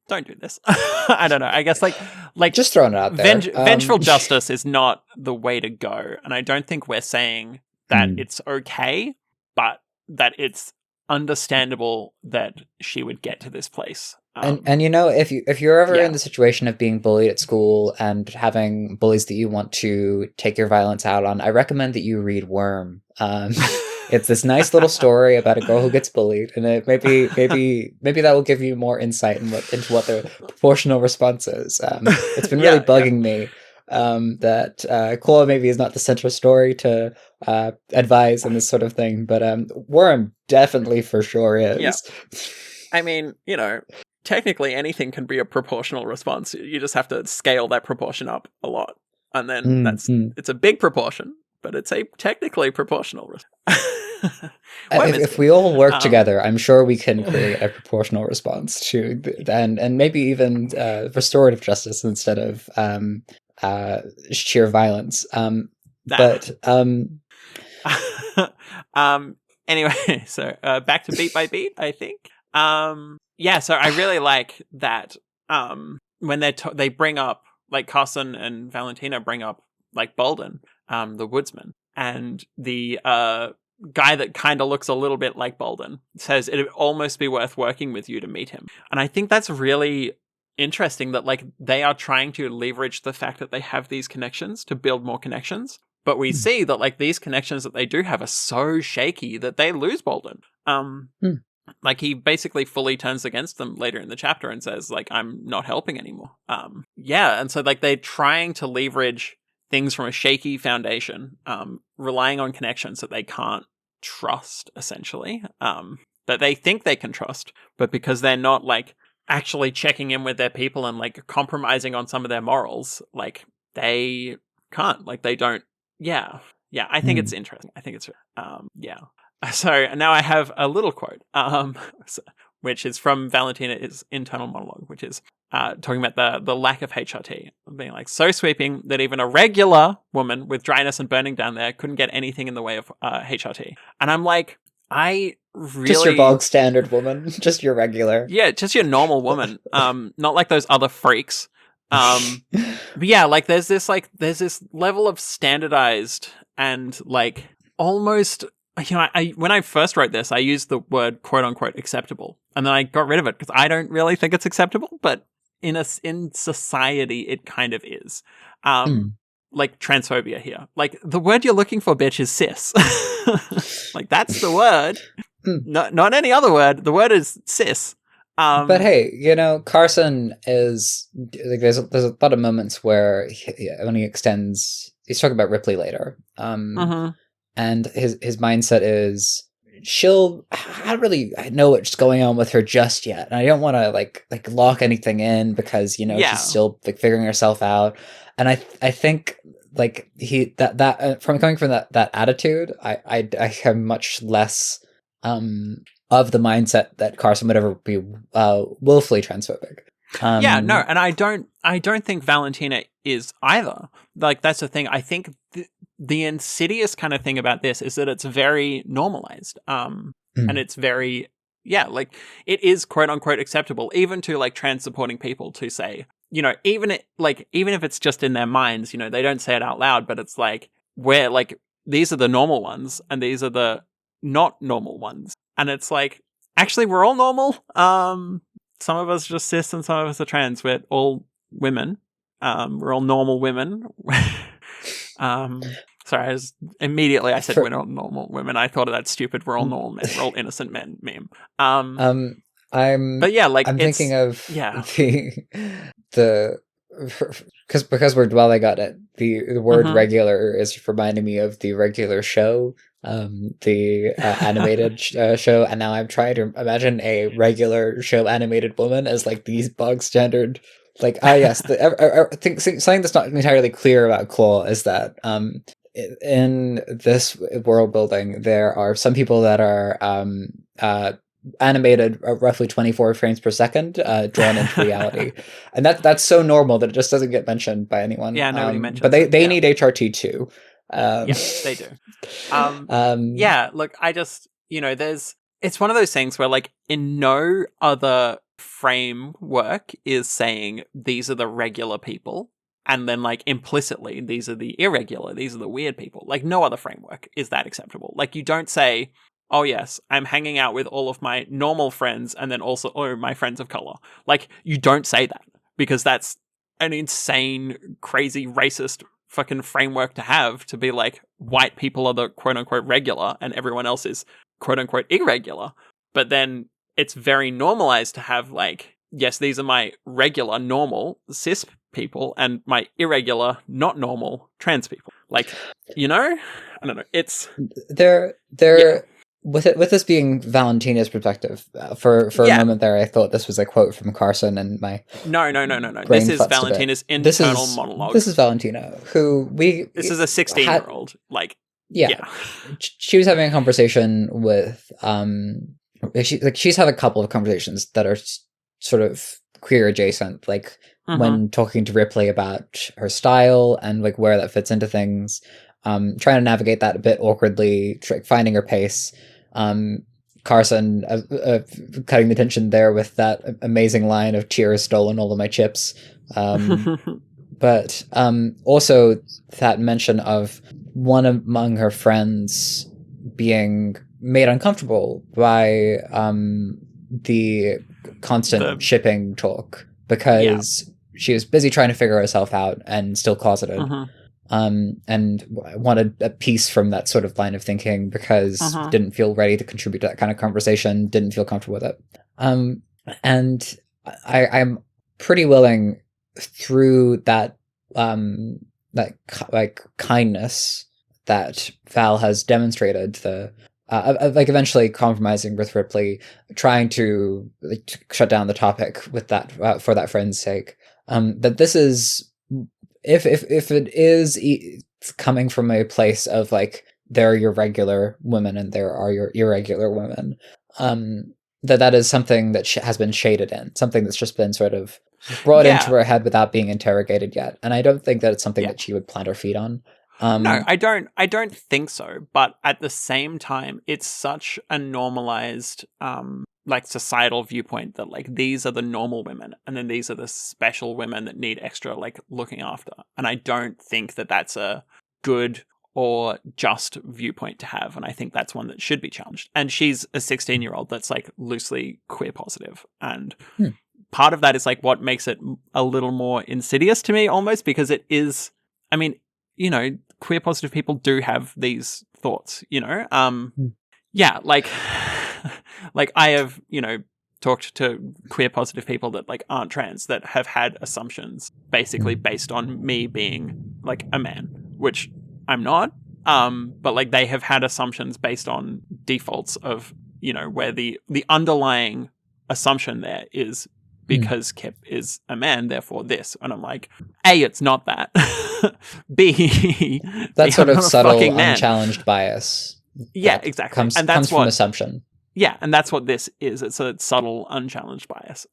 don't do this. I don't know. I guess like just throwing it out there. Vengeful justice is not the way to go, and I don't think we're saying that it's okay, but that it's understandable that she would get to this place. And you know, if you're ever in the situation of being bullied at school and having bullies that you want to take your violence out on, I recommend that you read Worm. It's this nice little story about a girl who gets bullied, and it maybe that will give you more insight into what the proportional response is. It's been really bugging me that Claw maybe is not the central story to advise in this sort of thing, but Worm definitely for sure is. Yeah. I mean, you know, technically anything can be a proportional response. You just have to scale that proportion up a lot, and then it's a big proportion, but it's a technically proportional response. If we all work together, I'm sure we can create a proportional response to and maybe even restorative justice instead of sheer violence. Anyway, so back to Beat by Beat, I think. So I really like that when they bring up, like, Carson and Valentina bring up, like, Bolden, the woodsman, and the guy that kind of looks a little bit like Bolden says it'd almost be worth working with you to meet him. And I think that's really interesting that, like, they are trying to leverage the fact that they have these connections to build more connections. But we see that, like, these connections that they do have are so shaky that they lose Bolden. Like, he basically fully turns against them later in the chapter and says, like, I'm not helping anymore. And so, like, they're trying to leverage things from a shaky foundation, relying on connections that they can't trust, essentially, that they think they can trust, but because they're not, like, actually checking in with their people and, like, compromising on some of their morals, like, they can't, like, they don't. I think it's interesting. I think it's So now I have a little quote, which is from Valentina's internal monologue, which is talking about the lack of HRT, being like, so sweeping that even a regular woman with dryness and burning down there couldn't get anything in the way of HRT. And I'm like, I really... Just your bog standard woman. Just your regular. Yeah, just your normal woman. Not like those other freaks. But yeah, like there's this level of standardized and, like, almost... You know, when I first wrote this, I used the word "quote unquote" acceptable, and then I got rid of it because I don't really think it's acceptable. But in society, it kind of is. Like transphobia here. Like, the word you're looking for, bitch, is cis. Like, that's the word. Not any other word. The word is cis. But hey, you know, Carson is like there's a lot of moments where when he extends, he's talking about Ripley later. And his mindset is, I don't really know what's going on with her just yet. And I don't want to like lock anything in because, you know, she's still, like, figuring herself out. And I think, like, from coming from that attitude, I am much less of the mindset that Carson would ever be willfully transphobic. And I don't think Valentina is either. Like, that's the thing. I think the insidious kind of thing about this is that it's very normalized. And it's very, like, it is quote unquote acceptable, even to, like, trans supporting people to say, you know, even if it's just in their minds, you know, they don't say it out loud, but it's like, these are the normal ones and these are the not normal ones. And it's like, actually, we're all normal. Some of us are just cis and some of us are trans. We're all women. We're all normal women. Sorry, I said we're not normal women. I thought of that stupid "we're all normal men, we're all innocent men" meme. But yeah, like I'm thinking of yeah. the because we're dwelling on it. The word regular is reminding me of the Regular Show, the animated show, and now I'm trying to imagine a regular show animated woman as like these bog standard. Like, yes, I think something that's not entirely clear about Claw is that in this world building, there are some people that are animated roughly 24 frames per second, drawn into reality, and that's so normal that it just doesn't get mentioned by anyone. Yeah, nobody mentions. But they need HRT too. Yeah, they do. Yeah, look, I just it's one of those things where like in no other framework is saying these are the regular people and then like implicitly these are the irregular, these are the weird people. Like no other framework is that acceptable. Like you don't say, oh yes, I'm hanging out with all of my normal friends and then also my friends of color. Like you don't say that because that's an insane, crazy, racist fucking framework to have, to be like white people are the quote unquote regular and everyone else is quote unquote irregular. But then it's very normalized to have like, yes, these are my regular, normal, cis people and my irregular, not normal, trans people. Like, I don't know. It's they're with this being Valentina's perspective. For a moment there, I thought this was a quote from Carson, and my no. This is Valentina's internal monologue. This is Valentina, who This is a 16-year-old. Like, yeah. She was having a conversation with she's had a couple of conversations that are sort of queer adjacent, like when talking to Ripley about her style and like where that fits into things, trying to navigate that a bit awkwardly, finding her pace. Carson cutting the tension there with that amazing line of "Cheers, stolen all of my chips." But also that mention of one among her friends being made uncomfortable by the constant shipping talk because she was busy trying to figure herself out and still closeted. And wanted a piece from that sort of line of thinking because didn't feel ready to contribute to that kind of conversation, didn't feel comfortable with it. And I'm pretty willing through that kindness that Val has demonstrated, like eventually compromising with Ripley, trying to shut down the topic with that for that friend's sake. That this is, if it is coming from a place of like there are your regular women and there are your irregular women, that is something that has been shaded in, something that's just been sort of brought into her head without being interrogated yet. And I don't think that it's something that she would plant her feet on. No, I don't think so. But at the same time, it's such a normalized, like societal viewpoint that like these are the normal women and then these are the special women that need extra like looking after. And I don't think that that's a good or just viewpoint to have. And I think that's one that should be challenged. And she's a 16-year-old that's like loosely queer positive. And part of that is like what makes it a little more insidious to me almost, because it is, I mean, queer positive people do have these thoughts, yeah, like I have, talked to queer positive people that like aren't trans that have had assumptions basically based on me being like a man, which I'm not. But like they have had assumptions based on defaults of, where the underlying assumption there is because Kip is a man, therefore this. And I'm like, A, it's not that. B, that sort of subtle, unchallenged bias. Yeah, exactly. Comes from assumption. Yeah, and that's what this is. It's a subtle, unchallenged bias.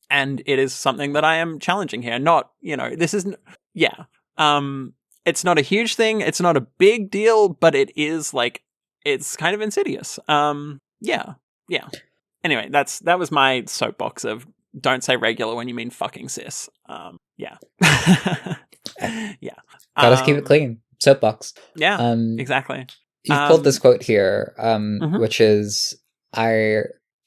And it is something that I am challenging here. Not, this isn't, it's not a huge thing. It's not a big deal, but it is like, it's kind of insidious. Yeah. Anyway, that was my soapbox of don't say regular when you mean fucking cis. Yeah. Yeah. Gotta keep it clean. Soapbox. Yeah, exactly. You've pulled this quote here, which is, I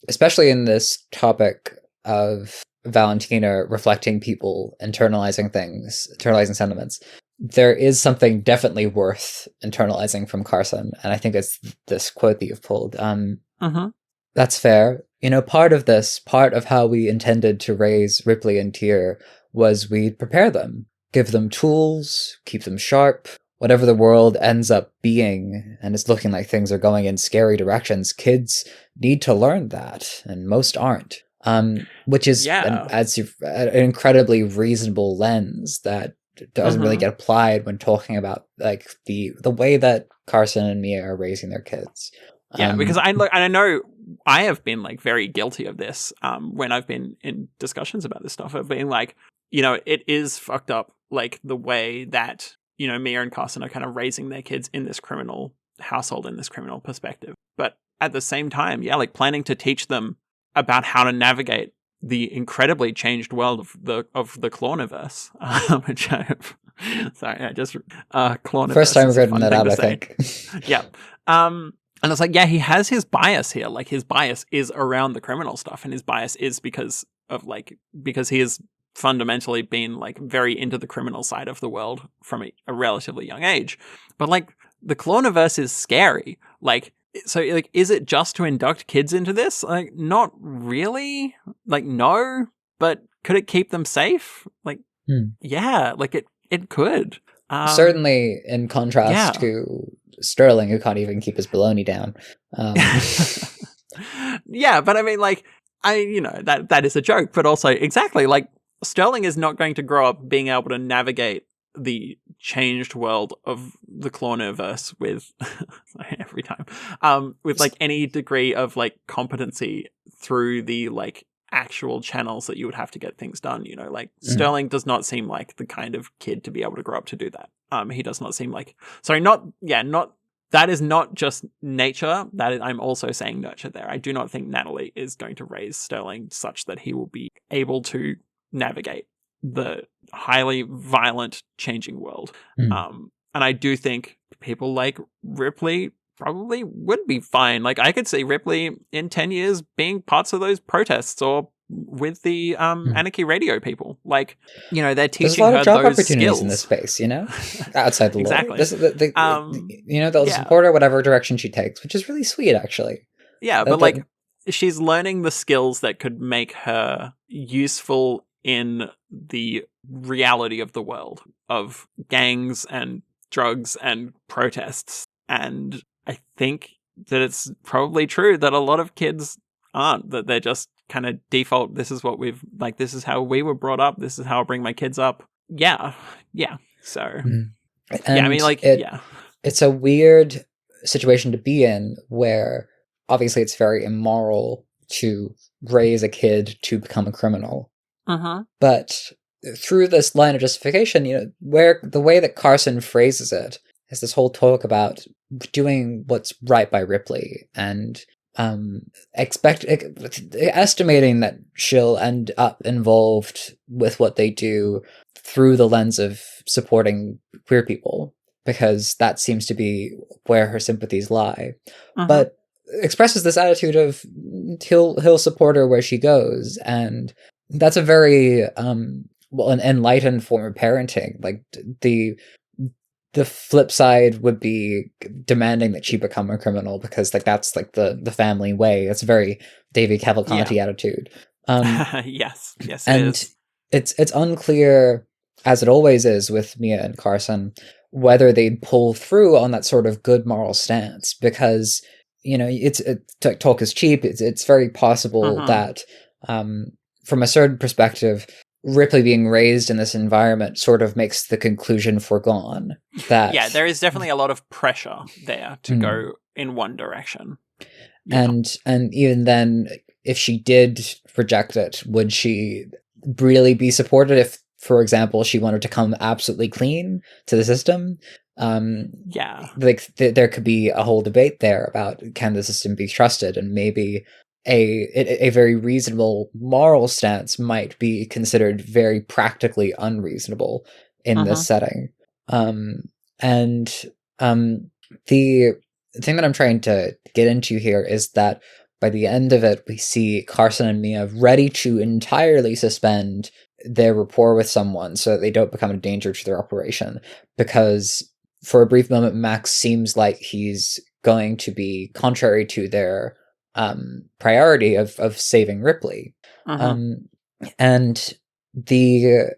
especially in this topic of Valentina reflecting people, internalizing things, internalizing sentiments, there is something definitely worth internalizing from Carson, and I think it's this quote that you've pulled. That's fair. Part of how we intended to raise Ripley and Tyr was we'd prepare them, give them tools, keep them sharp. Whatever the world ends up being, and it's looking like things are going in scary directions, kids need to learn that, and most aren't. Which is an incredibly reasonable lens that doesn't really get applied when talking about like the way that Carson and Mia are raising their kids. Because I know I have been like very guilty of this when I've been in discussions about this stuff, of being like, it is fucked up, like the way that Mia and Carson are kind of raising their kids in this criminal household, in this criminal perspective. But at the same time, like planning to teach them about how to navigate the incredibly changed world of the Clorniverse, which I have. Sorry, I just Clorniverse. First time I've written that out, I think. Yeah. And it's like, he has his bias here. Like, his bias is around the criminal stuff, and his bias is because he has fundamentally been like very into the criminal side of the world from a relatively young age. But like, the Clorniverse is scary. Like, so like, is it just to induct kids into this? Like, not really. Like, no. But could it keep them safe? Like, yeah. Like, it could. Certainly, in contrast to Sterling, who can't even keep his baloney down. Yeah, but I mean, like, that is a joke, but also exactly like, Sterling is not going to grow up being able to navigate the changed world of the Clorniverse with every time with like any degree of like competency through the like actual channels that you would have to get things done. Like Sterling does not seem like the kind of kid to be able to grow up to do that. He does not seem like that is not just nature. That is, I'm also saying nurture there. I do not think Natalie is going to raise Sterling such that he will be able to navigate the highly violent changing world. And I do think people like Ripley probably would be fine. Like, I could see Ripley in 10 years being parts of those protests, or with the Anarchy Radio people. Like, they're teaching her those skills. There's a lot of job opportunities in this space, outside the exactly. law. They'll support her whatever direction she takes, which is really sweet, actually. Yeah, but like, she's learning the skills that could make her useful in the reality of the world of gangs and drugs and protests. And I think that it's probably true that a lot of kids aren't, that they're just kind of default, this is what we've, like, this is how we were brought up, this is how I bring my kids up. So I mean, like, it's a weird situation to be in, where obviously it's very immoral to raise a kid to become a criminal. But through this line of justification, where the way that Carson phrases it is this whole talk about doing what's right by Ripley, and estimating that she'll end up involved with what they do through the lens of supporting queer people, because that seems to be where her sympathies lie. But expresses this attitude of he'll support her where she goes, and that's a very an enlightened form of parenting. Like, the flip side would be demanding that she become a criminal, because like that's like the family way. It's a very David Cavalcanti attitude. Yes, and it's unclear, as it always is with Mia and Carson, whether they'd pull through on that sort of good moral stance, because talk is cheap. It's very possible that from a certain perspective, Ripley being raised in this environment sort of makes the conclusion foregone. That there is definitely a lot of pressure there to go in one direction. And even then, if she did reject it, would she really be supported if, for example, she wanted to come absolutely clean to the system? Like there could be a whole debate there about, can the system be trusted, and maybe a very reasonable moral stance might be considered very practically unreasonable in this setting. The thing that I'm trying to get into here is that by the end of it, we see Carson and Mia ready to entirely suspend their rapport with someone so that they don't become a danger to their operation. Because for a brief moment, Max seems like he's going to be contrary to their priority of saving Ripley. And the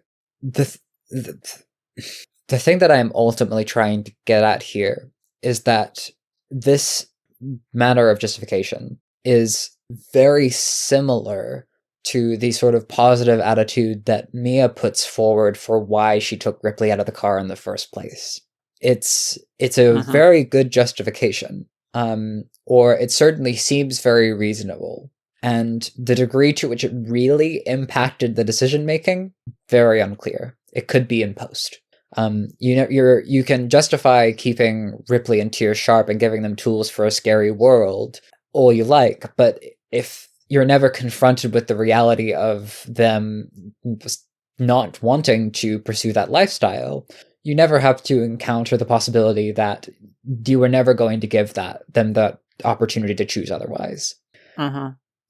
thing that I'm ultimately trying to get at here is that this matter of justification is very similar to the sort of positive attitude that Mia puts forward for why she took Ripley out of the car in the first place. It's a very good justification, or it certainly seems very reasonable. And the degree to which it really impacted the decision making, very unclear. It could be in post. You can justify keeping Ripley and Tear sharp and giving them tools for a scary world all you like, but if you're never confronted with the reality of them not wanting to pursue that lifestyle, you never have to encounter the possibility that you were never going to give them the opportunity to choose otherwise.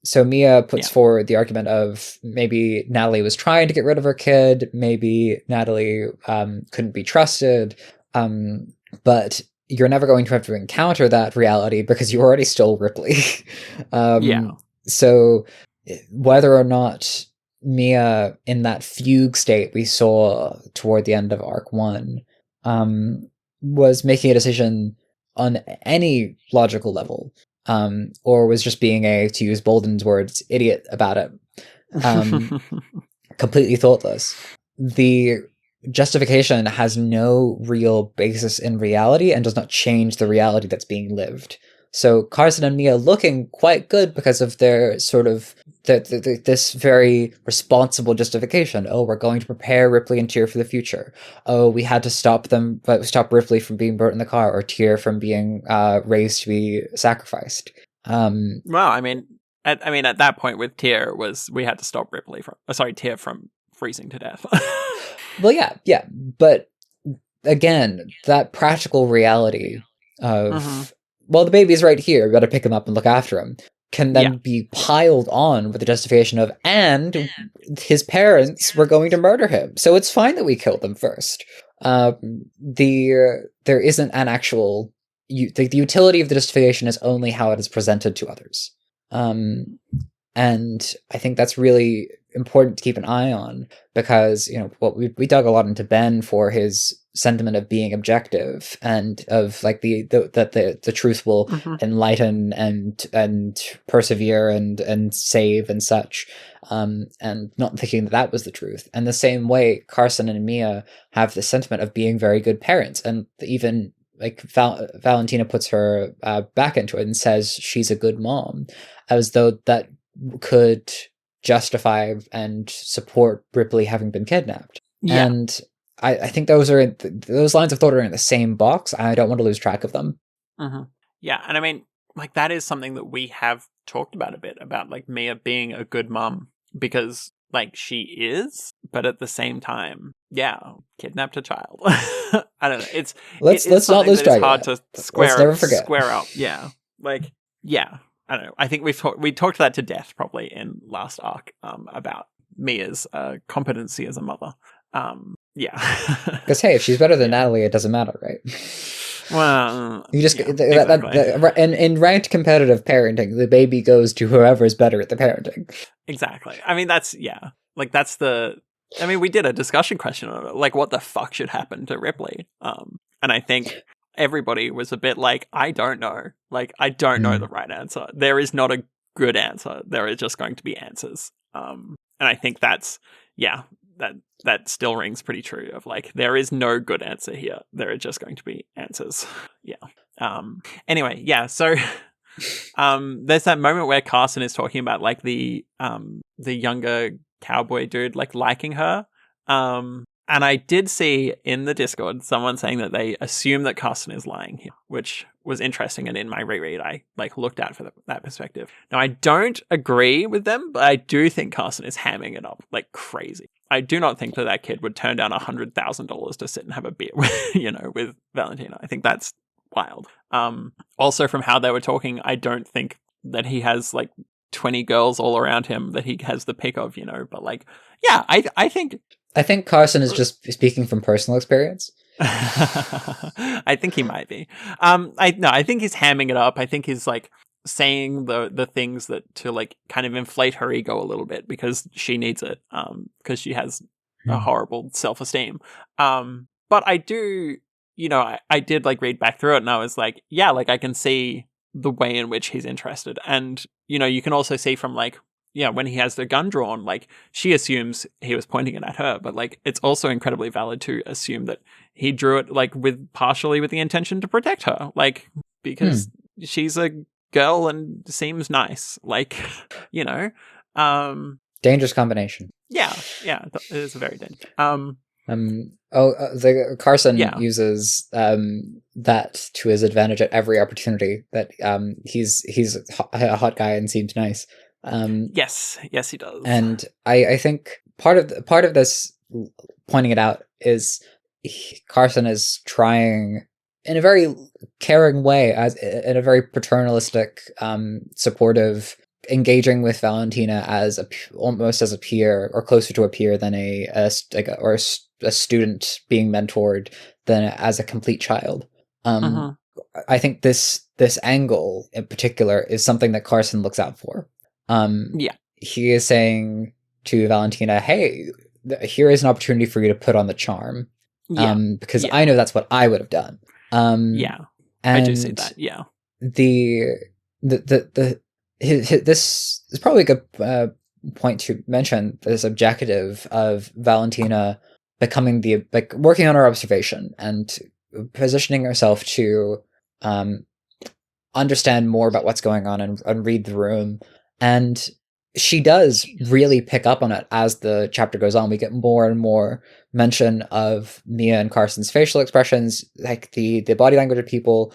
So Mia puts forward the argument of maybe Natalie was trying to get rid of her kid, maybe Natalie couldn't be trusted, but you're never going to have to encounter that reality because you already stole Ripley. So whether or not Mia, in that fugue state we saw toward the end of Arc 1, was making a decision on any logical level, or was just being to use Bolden's words, idiot about it, completely thoughtless. The justification has no real basis in reality and does not change the reality that's being lived. So Carson and Mia looking quite good because of their sort of this very responsible justification. Oh, we're going to prepare Ripley and Tear for the future. Oh, we had to stop Ripley from being burnt in the car, or Tear from being raised to be sacrificed. Well, I mean, at that point with Tear we had to stop Tear from freezing to death. Well, yeah, but again, that practical reality of well, the baby's right here, we gotta pick him up and look after him, can then be piled on with the justification of, and his parents were going to murder him, so it's fine that we killed them first. There isn't an actual... the utility of the justification is only how it is presented to others. And I think that's really important to keep an eye on, because we dug a lot into Ben for his sentiment of being objective and of like the truth will enlighten and persevere and save and such, and not thinking that was the truth. And the same way Carson and Mia have the sentiment of being very good parents, and even like Valentina puts her back into it and says she's a good mom, as though that could justify and support Ripley having been kidnapped. And I think those lines of thought are in the same box. I don't want to lose track of them. Yeah, and I mean, like, that is something that we have talked about a bit, about like Mia being a good mom, because like she is, but at the same time, kidnapped a child. I don't know. Let's not lose track. It's hard to square up. Yeah, like I don't know. I think we talked that to death probably in last arc about Mia's competency as a mother. Because hey, if she's better than Natalie, it doesn't matter, right? Well, you just in ranked competitive parenting, the baby goes to whoever's better at the parenting. Exactly. I mean, we did a discussion question on it, like what the fuck should happen to Ripley, and I think everybody was a bit like, I don't know. Like, I don't know the right answer. There is not a good answer. There is just going to be answers. And I think that still rings pretty true, of like, there is no good answer here. There are just going to be answers. Anyway, so there's that moment where Carson is talking about like the younger cowboy dude like liking her. And I did see in the Discord someone saying that they assume that Carson is lying here, which was interesting. And in my reread, I like looked out for that perspective. Now, I don't agree with them, but I do think Carson is hamming it up like crazy. I do not think that kid would turn down $100,000 to sit and have a beer, with Valentina. I think that's wild. Also, from how they were talking, I don't think that he has like 20 girls all around him that he has the pick of, but like, yeah, I think Carson is just speaking from personal experience. I think he might be. I think he's hamming it up. I think he's like saying the things that to like kind of inflate her ego a little bit because she needs it. Because she has a horrible self-esteem. But I do, I did like read back through it and I was like, yeah, like I can see the way in which he's interested. And, you can also see from like, yeah, when he has the gun drawn, like she assumes he was pointing it at her, but like it's also incredibly valid to assume that he drew it like partially with the intention to protect her, like because she's a girl and seems nice, like dangerous combination. Yeah, it is a very dangerous. Carson uses that to his advantage at every opportunity. That he's a hot guy and seems nice. Yes, he does. And I think part of this pointing it out is Carson is trying in a very caring way, in a very paternalistic, supportive, engaging with Valentina as almost as a peer or closer to a peer than a student being mentored than as a complete child. I think this angle in particular is something that Carson looks out for. He is saying to Valentina, hey, here is an opportunity for you to put on the charm. Because I know that's what I would have done. And I do see that. Yeah. This is probably a good point to mention, this objective of Valentina becoming working on her observation and positioning herself to understand more about what's going on and read the room. And she does really pick up on it as the chapter goes on. We get more and more mention of Mia and Carson's facial expressions, like the body language of people.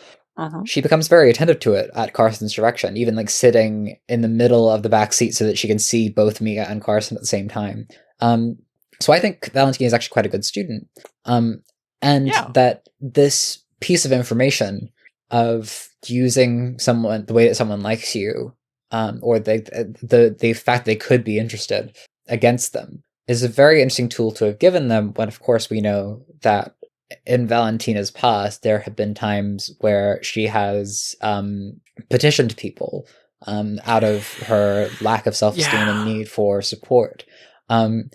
She becomes very attentive to it at Carson's direction, even like sitting in the middle of the back seat so that she can see both Mia and Carson at the same time. So I think Valentina is actually quite a good student. That this piece of information of using someone the way that someone likes you, or the fact they could be interested against them, is a very interesting tool to have given them, when of course we know that in Valentina's past there have been times where she has petitioned people out of her lack of self-esteem and need for support. And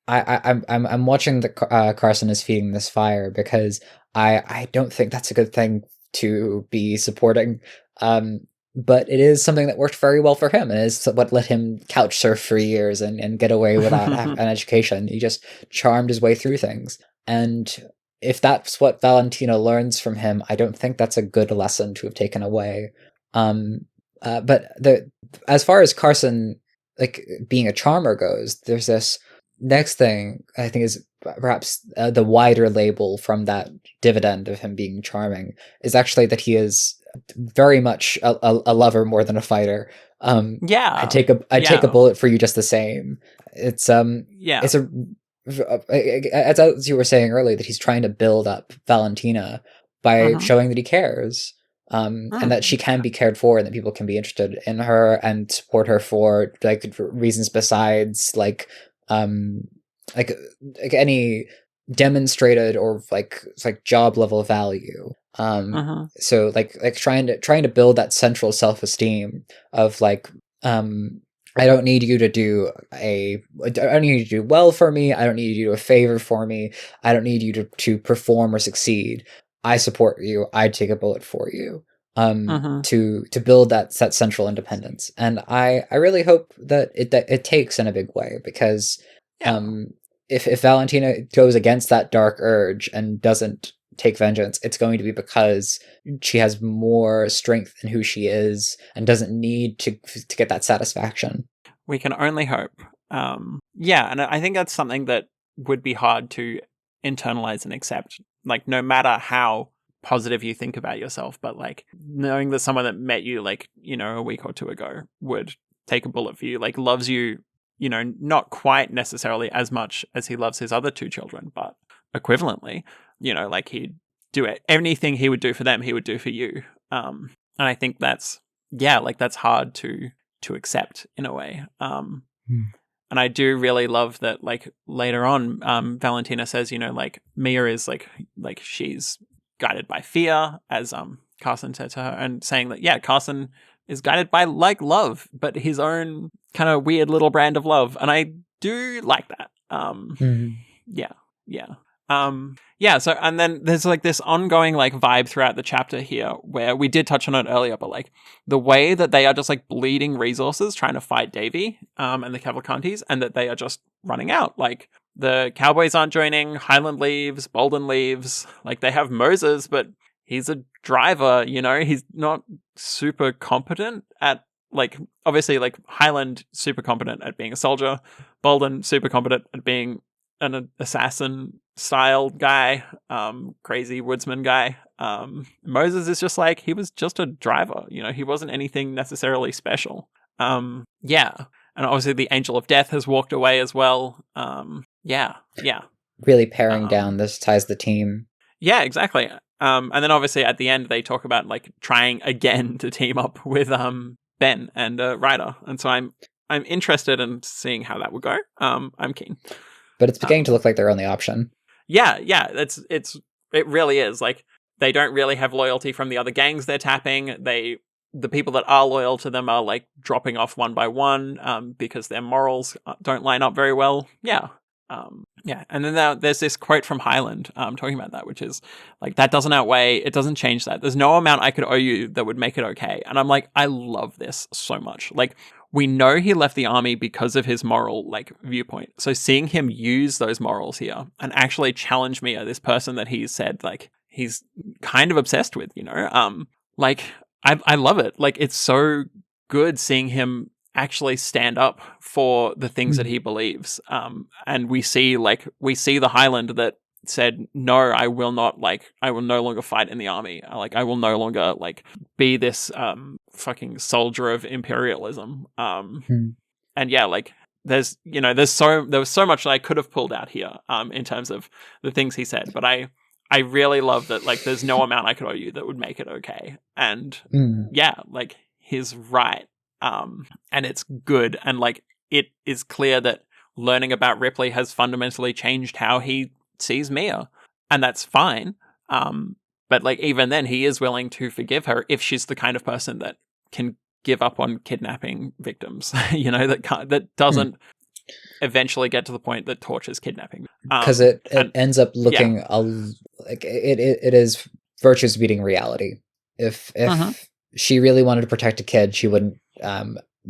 I'm watching that Carson is feeding this fire, because I don't think that's a good thing to be supporting. But it is something that worked very well for him, and is what let him couch surf for years and get away without an education. He just charmed his way through things. And if that's what Valentina learns from him, I don't think that's a good lesson to have taken away. But as far as Carson, like, being a charmer goes, there's this next thing I think is perhaps the wider label from that dividend of him being charming, is actually that he is very much a lover more than a fighter. I'd take a bullet for you just the same. It's it's as you were saying earlier, that he's trying to build up Valentina by showing that he cares, and that she can be cared for, and that people can be interested in her and support her for like reasons besides like any demonstrated or like job level value. So like trying to build that central self-esteem of like, I don't need you to do I don't need you to do well for me. I don't need you to do a favor for me. I don't need you to perform or succeed. I support you. I take a bullet for you. To build that central independence. And I really hope that it takes in a big way, because if Valentina goes against that dark urge and doesn't take vengeance, it's going to be because she has more strength in who she is and doesn't need to get that satisfaction. We can only hope. And I think that's something that would be hard to internalize and accept, like no matter how positive you think about yourself, but like knowing that someone that met you like, a week or two ago would take a bullet for you, like loves you, not quite necessarily as much as he loves his other two children, but equivalently, like he'd do it. Anything he would do for them, he would do for you. And I think that's yeah, like that's hard to accept in a way. And I do really love that, like, later on, Valentina says, you know, like, Mia is, like she's guided by fear, as Carson said to her, and saying that, yeah, Carson is guided by, like, love, but his own kind of weird little brand of love. And I do like that. Yeah. Yeah, so, and then there's, like, this ongoing, like, vibe throughout the chapter here where we did touch on it earlier, but, like, the way that they are just, like, bleeding resources trying to fight Davy and the Cavalcantes, and that they are just running out. Like, the Cowboys aren't joining, Highland leaves, Bolden leaves, like, they have Moses, but he's a driver, you know, he's not super competent at, like, obviously, like, Highland super competent at being a soldier, Bolden super competent at being an assassin style guy, crazy woodsman guy. Moses is just like, he was just a driver, you know, he wasn't anything necessarily special. Yeah. And obviously the Angel of Death has walked away as well. Yeah. Really paring down this ties the team. Yeah, exactly. And then obviously at the end they talk about, like, trying again to team up with Ben and Ryder. And so I'm interested in seeing how that would go. I'm keen. But it's beginning to look like their only option. Yeah, it really is. Like, they don't really have loyalty from the other gangs they're tapping. The people that are loyal to them are, like, dropping off one by one because their morals don't line up very well. Yeah. And then there's this quote from Highland talking about that, which is, like, that doesn't outweigh, it doesn't change that. There's no amount I could owe you that would make it okay. And I'm like, I love this so much. Like, we know he left the army because of his moral, like, viewpoint. So seeing him use those morals here and actually challenge Mia, this person that he's said, like, he's kind of obsessed with, you know, like, I love it. Like, it's so good seeing him actually stand up for the things that he believes. And we see the Highland that said, no, I will not, like, I will no longer fight in the army. Like, I will no longer, like, be this fucking soldier of imperialism. And yeah, like, there was so much that I could have pulled out here in terms of the things he said, but I really love that, like, there's no amount I could owe you that would make it okay. And yeah, like, he's right. And it's good. And, like, it is clear that learning about Ripley has fundamentally changed how he sees Mia, and that's fine. But, like, even then, he is willing to forgive her if she's the kind of person that can give up on kidnapping victims, you know, that doesn't eventually get to the point that tortures kidnapping. Because it ends up looking like it is virtues beating reality. If she really wanted to protect a kid, she wouldn't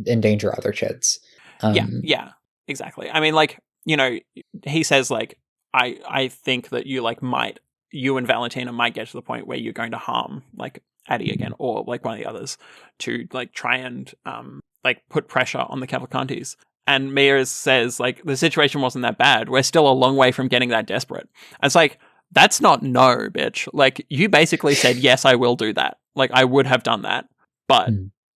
endanger other kids. Yeah, exactly. I mean, like, you know, he says, like, I think that you and Valentina might get to the point where you're going to harm, like, Addie again, or, like, one of the others, to, like, try and like, put pressure on the Cavalcantes. And Mia says, like, the situation wasn't that bad. We're still a long way from getting that desperate. And it's like, that's not no, bitch. Like, you basically said, yes, I will do that. Like, I would have done that. But,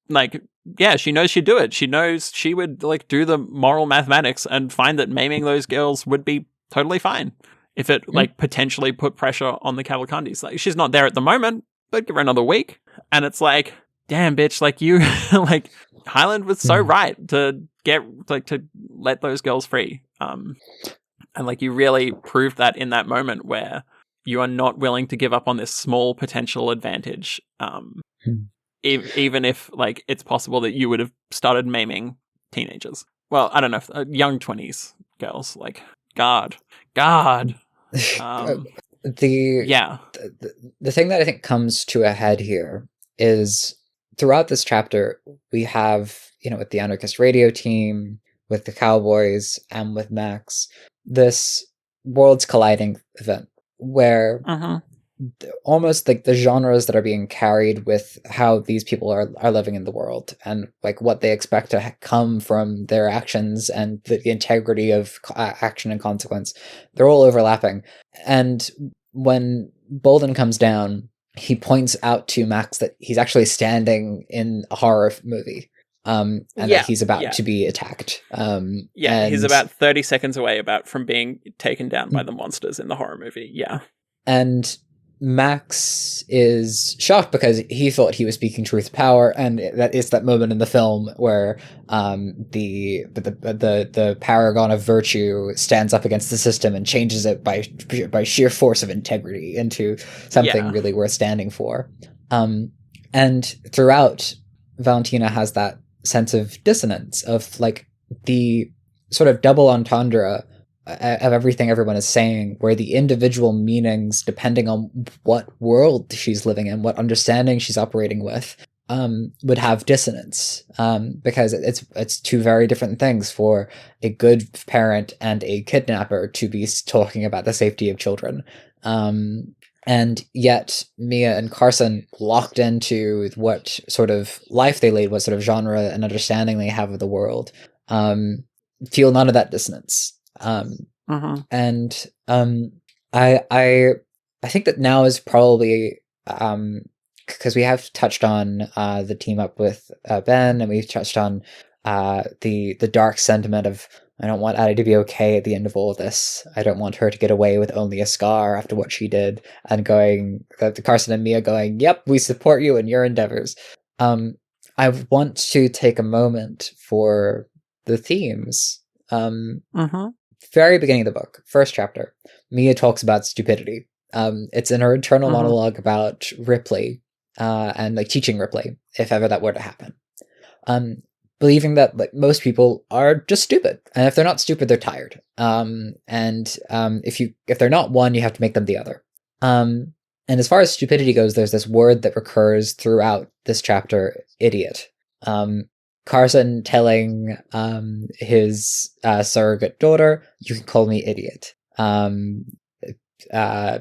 like, yeah, she knows she'd do it. She knows she would, like, do the moral mathematics and find that maiming those girls would be totally fine if it, like, potentially put pressure on the Cavalcantes. Like, she's not there at the moment, but give her another week. And it's like, damn, bitch, like, you, like, Highland was so right to let those girls free. And, like, you really proved that in that moment where you are not willing to give up on this small potential advantage. Even if, like, it's possible that you would have started maiming teenagers. Well, I don't know, young 20s girls. Like, God. The thing that I think comes to a head here is throughout this chapter, we have, you know, with the anarchist radio team, with the Cowboys, and with Max, this worlds colliding event where almost, like, the genres that are being carried with how these people are living in the world and, like, what they expect to come from their actions and the integrity of action and consequence, they're all overlapping. And when Bolden comes down, he points out to Max that he's actually standing in a horror movie, and that he's about to be attacked. He's about 30 seconds away from being taken down by the monsters in the horror movie. Yeah. And Max is shocked because he thought he was speaking truth to power, and that is that moment in the film where the paragon of virtue stands up against the system and changes it by sheer force of integrity into something really worth standing for. And throughout, Valentina has that sense of dissonance of like the sort of double entendre of everything everyone is saying, where the individual meanings, depending on what world she's living in, what understanding she's operating with, would have dissonance, because it's two very different things for a good parent and a kidnapper to be talking about the safety of children. And yet Mia and Carson, locked into what sort of life they lead, what sort of genre and understanding they have of the world, feel none of that dissonance. And I think that now is probably, because we have touched on the team up with Ben, and we've touched on the dark sentiment of, I don't want Addie to be okay at the end of all of this. I don't want her to get away with only a scar after what she did, and going, Carson and Mia going, yep, we support you in your endeavors. I want to take a moment for the themes. Very beginning of the book, first chapter, Mia talks about stupidity. It's in her internal monologue about Ripley, and like teaching Ripley, if ever that were to happen. Believing that like most people are just stupid, and if they're not stupid, they're tired. If they're not one, you have to make them the other. And as far as stupidity goes, there's this word that recurs throughout this chapter: idiot. Carson telling his surrogate daughter, "You can call me idiot."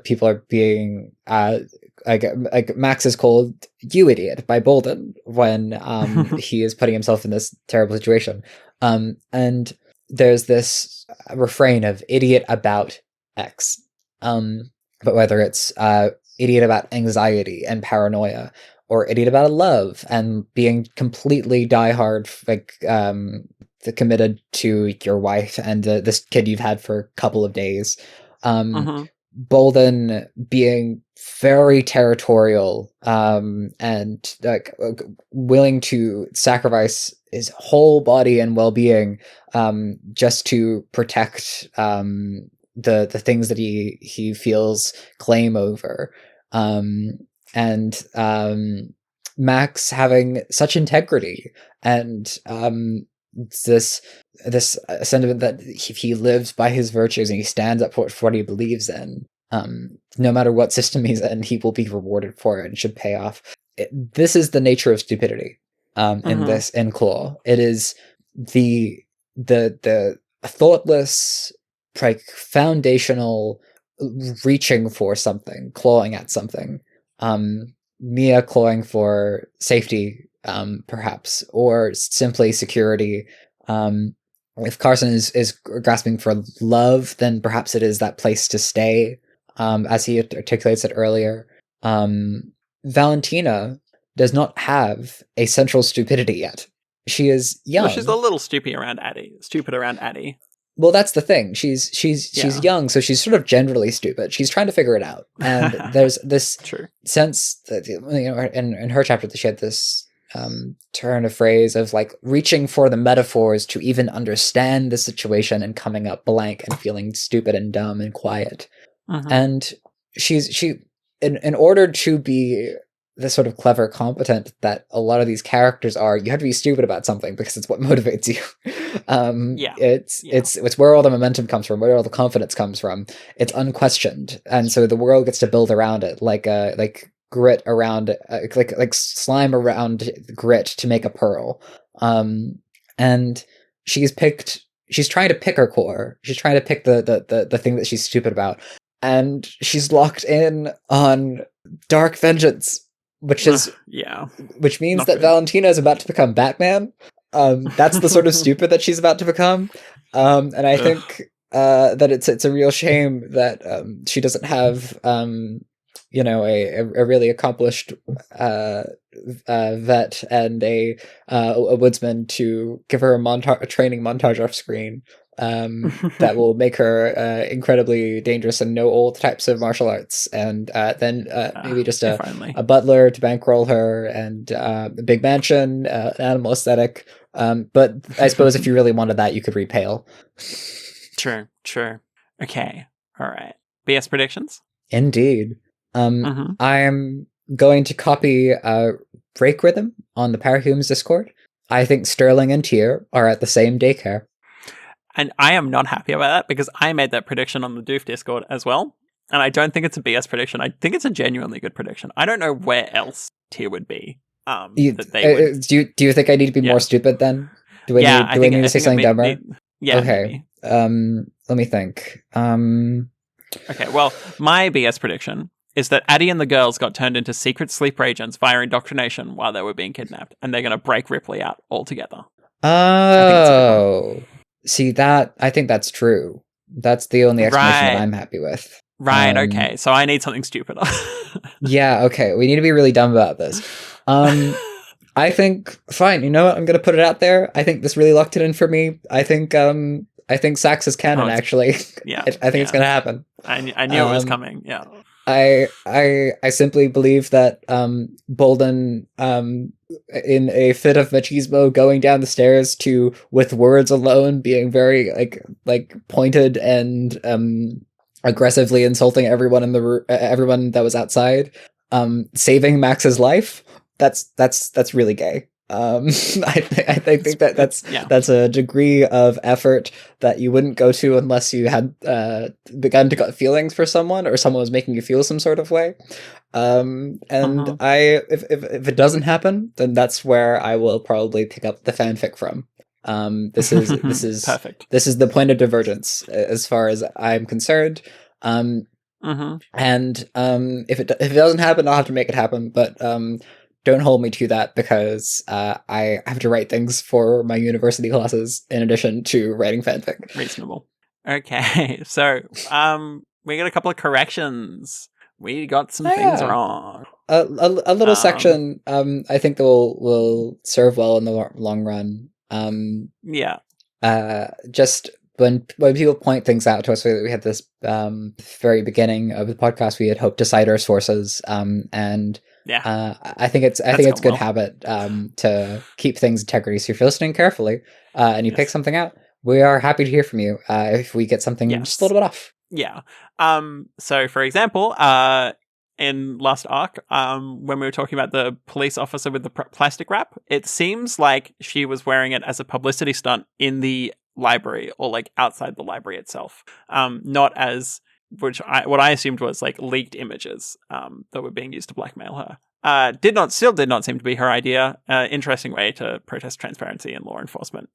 People are being like Max is called "you idiot" by Bolden when he is putting himself in this terrible situation. And there's this refrain of "idiot about X," but whether it's idiot about anxiety and paranoia, or idiot about love and being completely diehard, like committed to your wife and this kid you've had for a couple of days. Bolden being very territorial, and like willing to sacrifice his whole body and well-being just to protect the things that he feels claim over. And Max having such integrity, and this sentiment that he lives by his virtues and he stands up for what he believes in. No matter what system he's in, he will be rewarded for it and should pay off. This is the nature of stupidity. In Claw, it is the thoughtless, like foundational reaching for something, clawing at something. Mia clawing for safety, perhaps, or simply security. If Carson is grasping for love, then perhaps it is that place to stay, as he articulates it earlier. Valentina does not have a central stupidity yet. She is young. Well, she's a little stupid around Addie. Well, that's the thing. She's young, so she's sort of generally stupid. She's trying to figure it out, and there's this sense that, you know, in her chapter, she had this turn of phrase of like reaching for the metaphors to even understand the situation and coming up blank and feeling stupid and dumb and quiet. And she in order to be the sort of clever competent that a lot of these characters are, you have to be stupid about something because it's what motivates you. It's where all the momentum comes from, where all the confidence comes from. It's unquestioned, and so the world gets to build around it, like grit around, like slime around grit to make a pearl. And she's trying to pick her core. She's trying to pick the thing that she's stupid about, and she's locked in on dark vengeance. Which means that Valentina is about to become Batman. That's the sort of stupid that she's about to become. And I think that it's a real shame that she doesn't have a really accomplished vet and a woodsman to give her a training montage off screen. that will make her incredibly dangerous and know all types of martial arts, and then maybe just a butler to bankroll her, and a big mansion, an animal aesthetic. But I suppose if you really wanted that, you could read Pale. True. Okay. All right. BS predictions? Indeed. I'm going to copy Break Rhythm on the Parahumans Discord. I think Sterling and Tyr are at the same daycare. And I am not happy about that because I made that prediction on the Doof Discord as well. And I don't think it's a BS prediction. I think it's a genuinely good prediction. I don't know where else Tyr would be. That they would... Do you think I need to be more stupid then? Do I need to say something dumber? Okay. Maybe. Let me think. Okay, well, my BS prediction is that Addie and the girls got turned into secret sleeper agents via indoctrination while they were being kidnapped, and they're going to break Ripley out altogether. Oh. See, I think that's true. That's the only explanation that I'm happy with. Right, okay. So I need something stupider. Yeah, okay. We need to be really dumb about this. I think, fine, you know what? I'm going to put it out there. I think this really locked it in for me. I think Sax is canon, actually. Yeah. I think it's going to happen. I knew it was coming, yeah. I simply believe that Bolden, in a fit of machismo, going down the stairs to, with words alone, being very like pointed and aggressively insulting everyone in the everyone that was outside, saving Max's life. That's really gay. I think that's a degree of effort that you wouldn't go to unless you had begun to get feelings for someone, or someone was making you feel some sort of way. If it doesn't happen, then that's where I will probably pick up the fanfic from. This is perfect. This is the point of divergence as far as I'm concerned. And if it doesn't happen, I'll have to make it happen. But don't hold me to that, because I have to write things for my university classes in addition to writing fanfic. Reasonable. Okay, so we got a couple of corrections. We got some things wrong. A little section I think that will serve well in the long run. Just when people point things out to us, we had this very beginning of the podcast, we had hoped to cite our sources, and I think it's good habit to keep things integrity. So if you're listening carefully and you pick something out, we are happy to hear from you if we get something just a little bit off. Yeah. So for example, in last arc, when we were talking about the police officer with the plastic wrap, it seems like she was wearing it as a publicity stunt in the library, or like outside the library itself, not as what I assumed was like leaked images that were being used to blackmail her. Still did not seem to be her idea. Interesting way to protest transparency in law enforcement.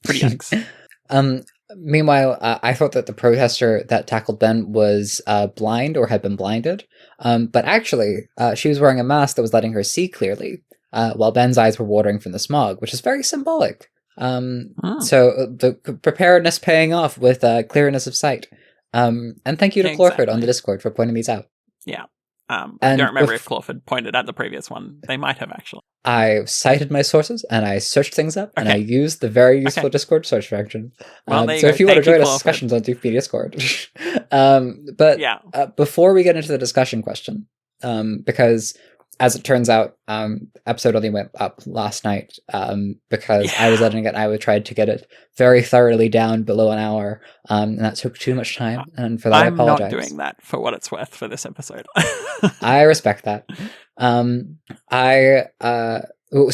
Pretty yikes. Meanwhile, I thought that the protester that tackled Ben was blind or had been blinded, but actually she was wearing a mask that was letting her see clearly, while Ben's eyes were watering from the smog, which is very symbolic. So the preparedness paying off with clearness of sight. And thank you to Clawford on the Discord for pointing these out. Yeah. I don't remember if Clawford pointed at the previous one. They might have, actually. I cited my sources, and I searched things up, and I used the very useful Discord search function. So if you want to join us discussions on Doofy Discord. Before we get into the discussion question, because as it turns out, episode only went up last night because I was editing it and I tried to get it very thoroughly down below an hour, and that took too much time, and for that I apologize. I'm not doing that for what it's worth for this episode. I respect that. So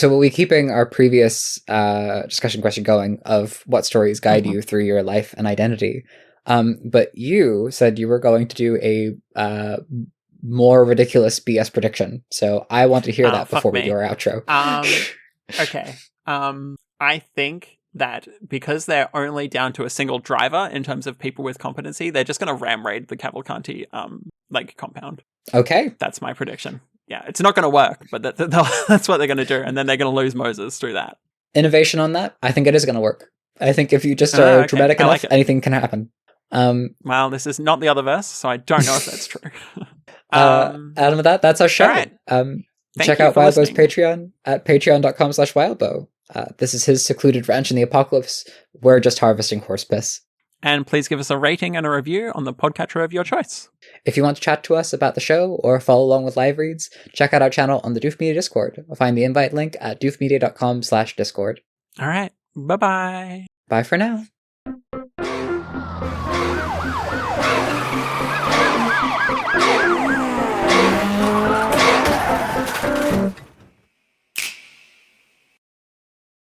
we'll be keeping our previous discussion question going of what stories guide you through your life and identity. But you said you were going to do a more ridiculous BS prediction, so I want to hear that before we do our outro. Okay. I think that because they're only down to a single driver in terms of people with competency, they're just going to ram raid the Cavalcanti compound. Okay, that's my prediction. Yeah, it's not going to work, but that's what they're going to do, and then they're going to lose Moses through that. Innovation on that, I think it is going to work. I think if you just are dramatic enough, anything can happen. Well, this is not the other verse, so I don't know if that's true. Adam, with that's our show. Right. Check out Wildbow's Patreon at patreon.com/wildbow. This is his secluded ranch in the apocalypse we're just harvesting horse piss. And please give us a rating and a review on the podcatcher of your choice. If you want to chat to us about the show or follow along with live reads, check out our channel on the Doof Media Discord. Find the invite link at doofmedia.com/discord. All right. Bye-bye. Bye for now.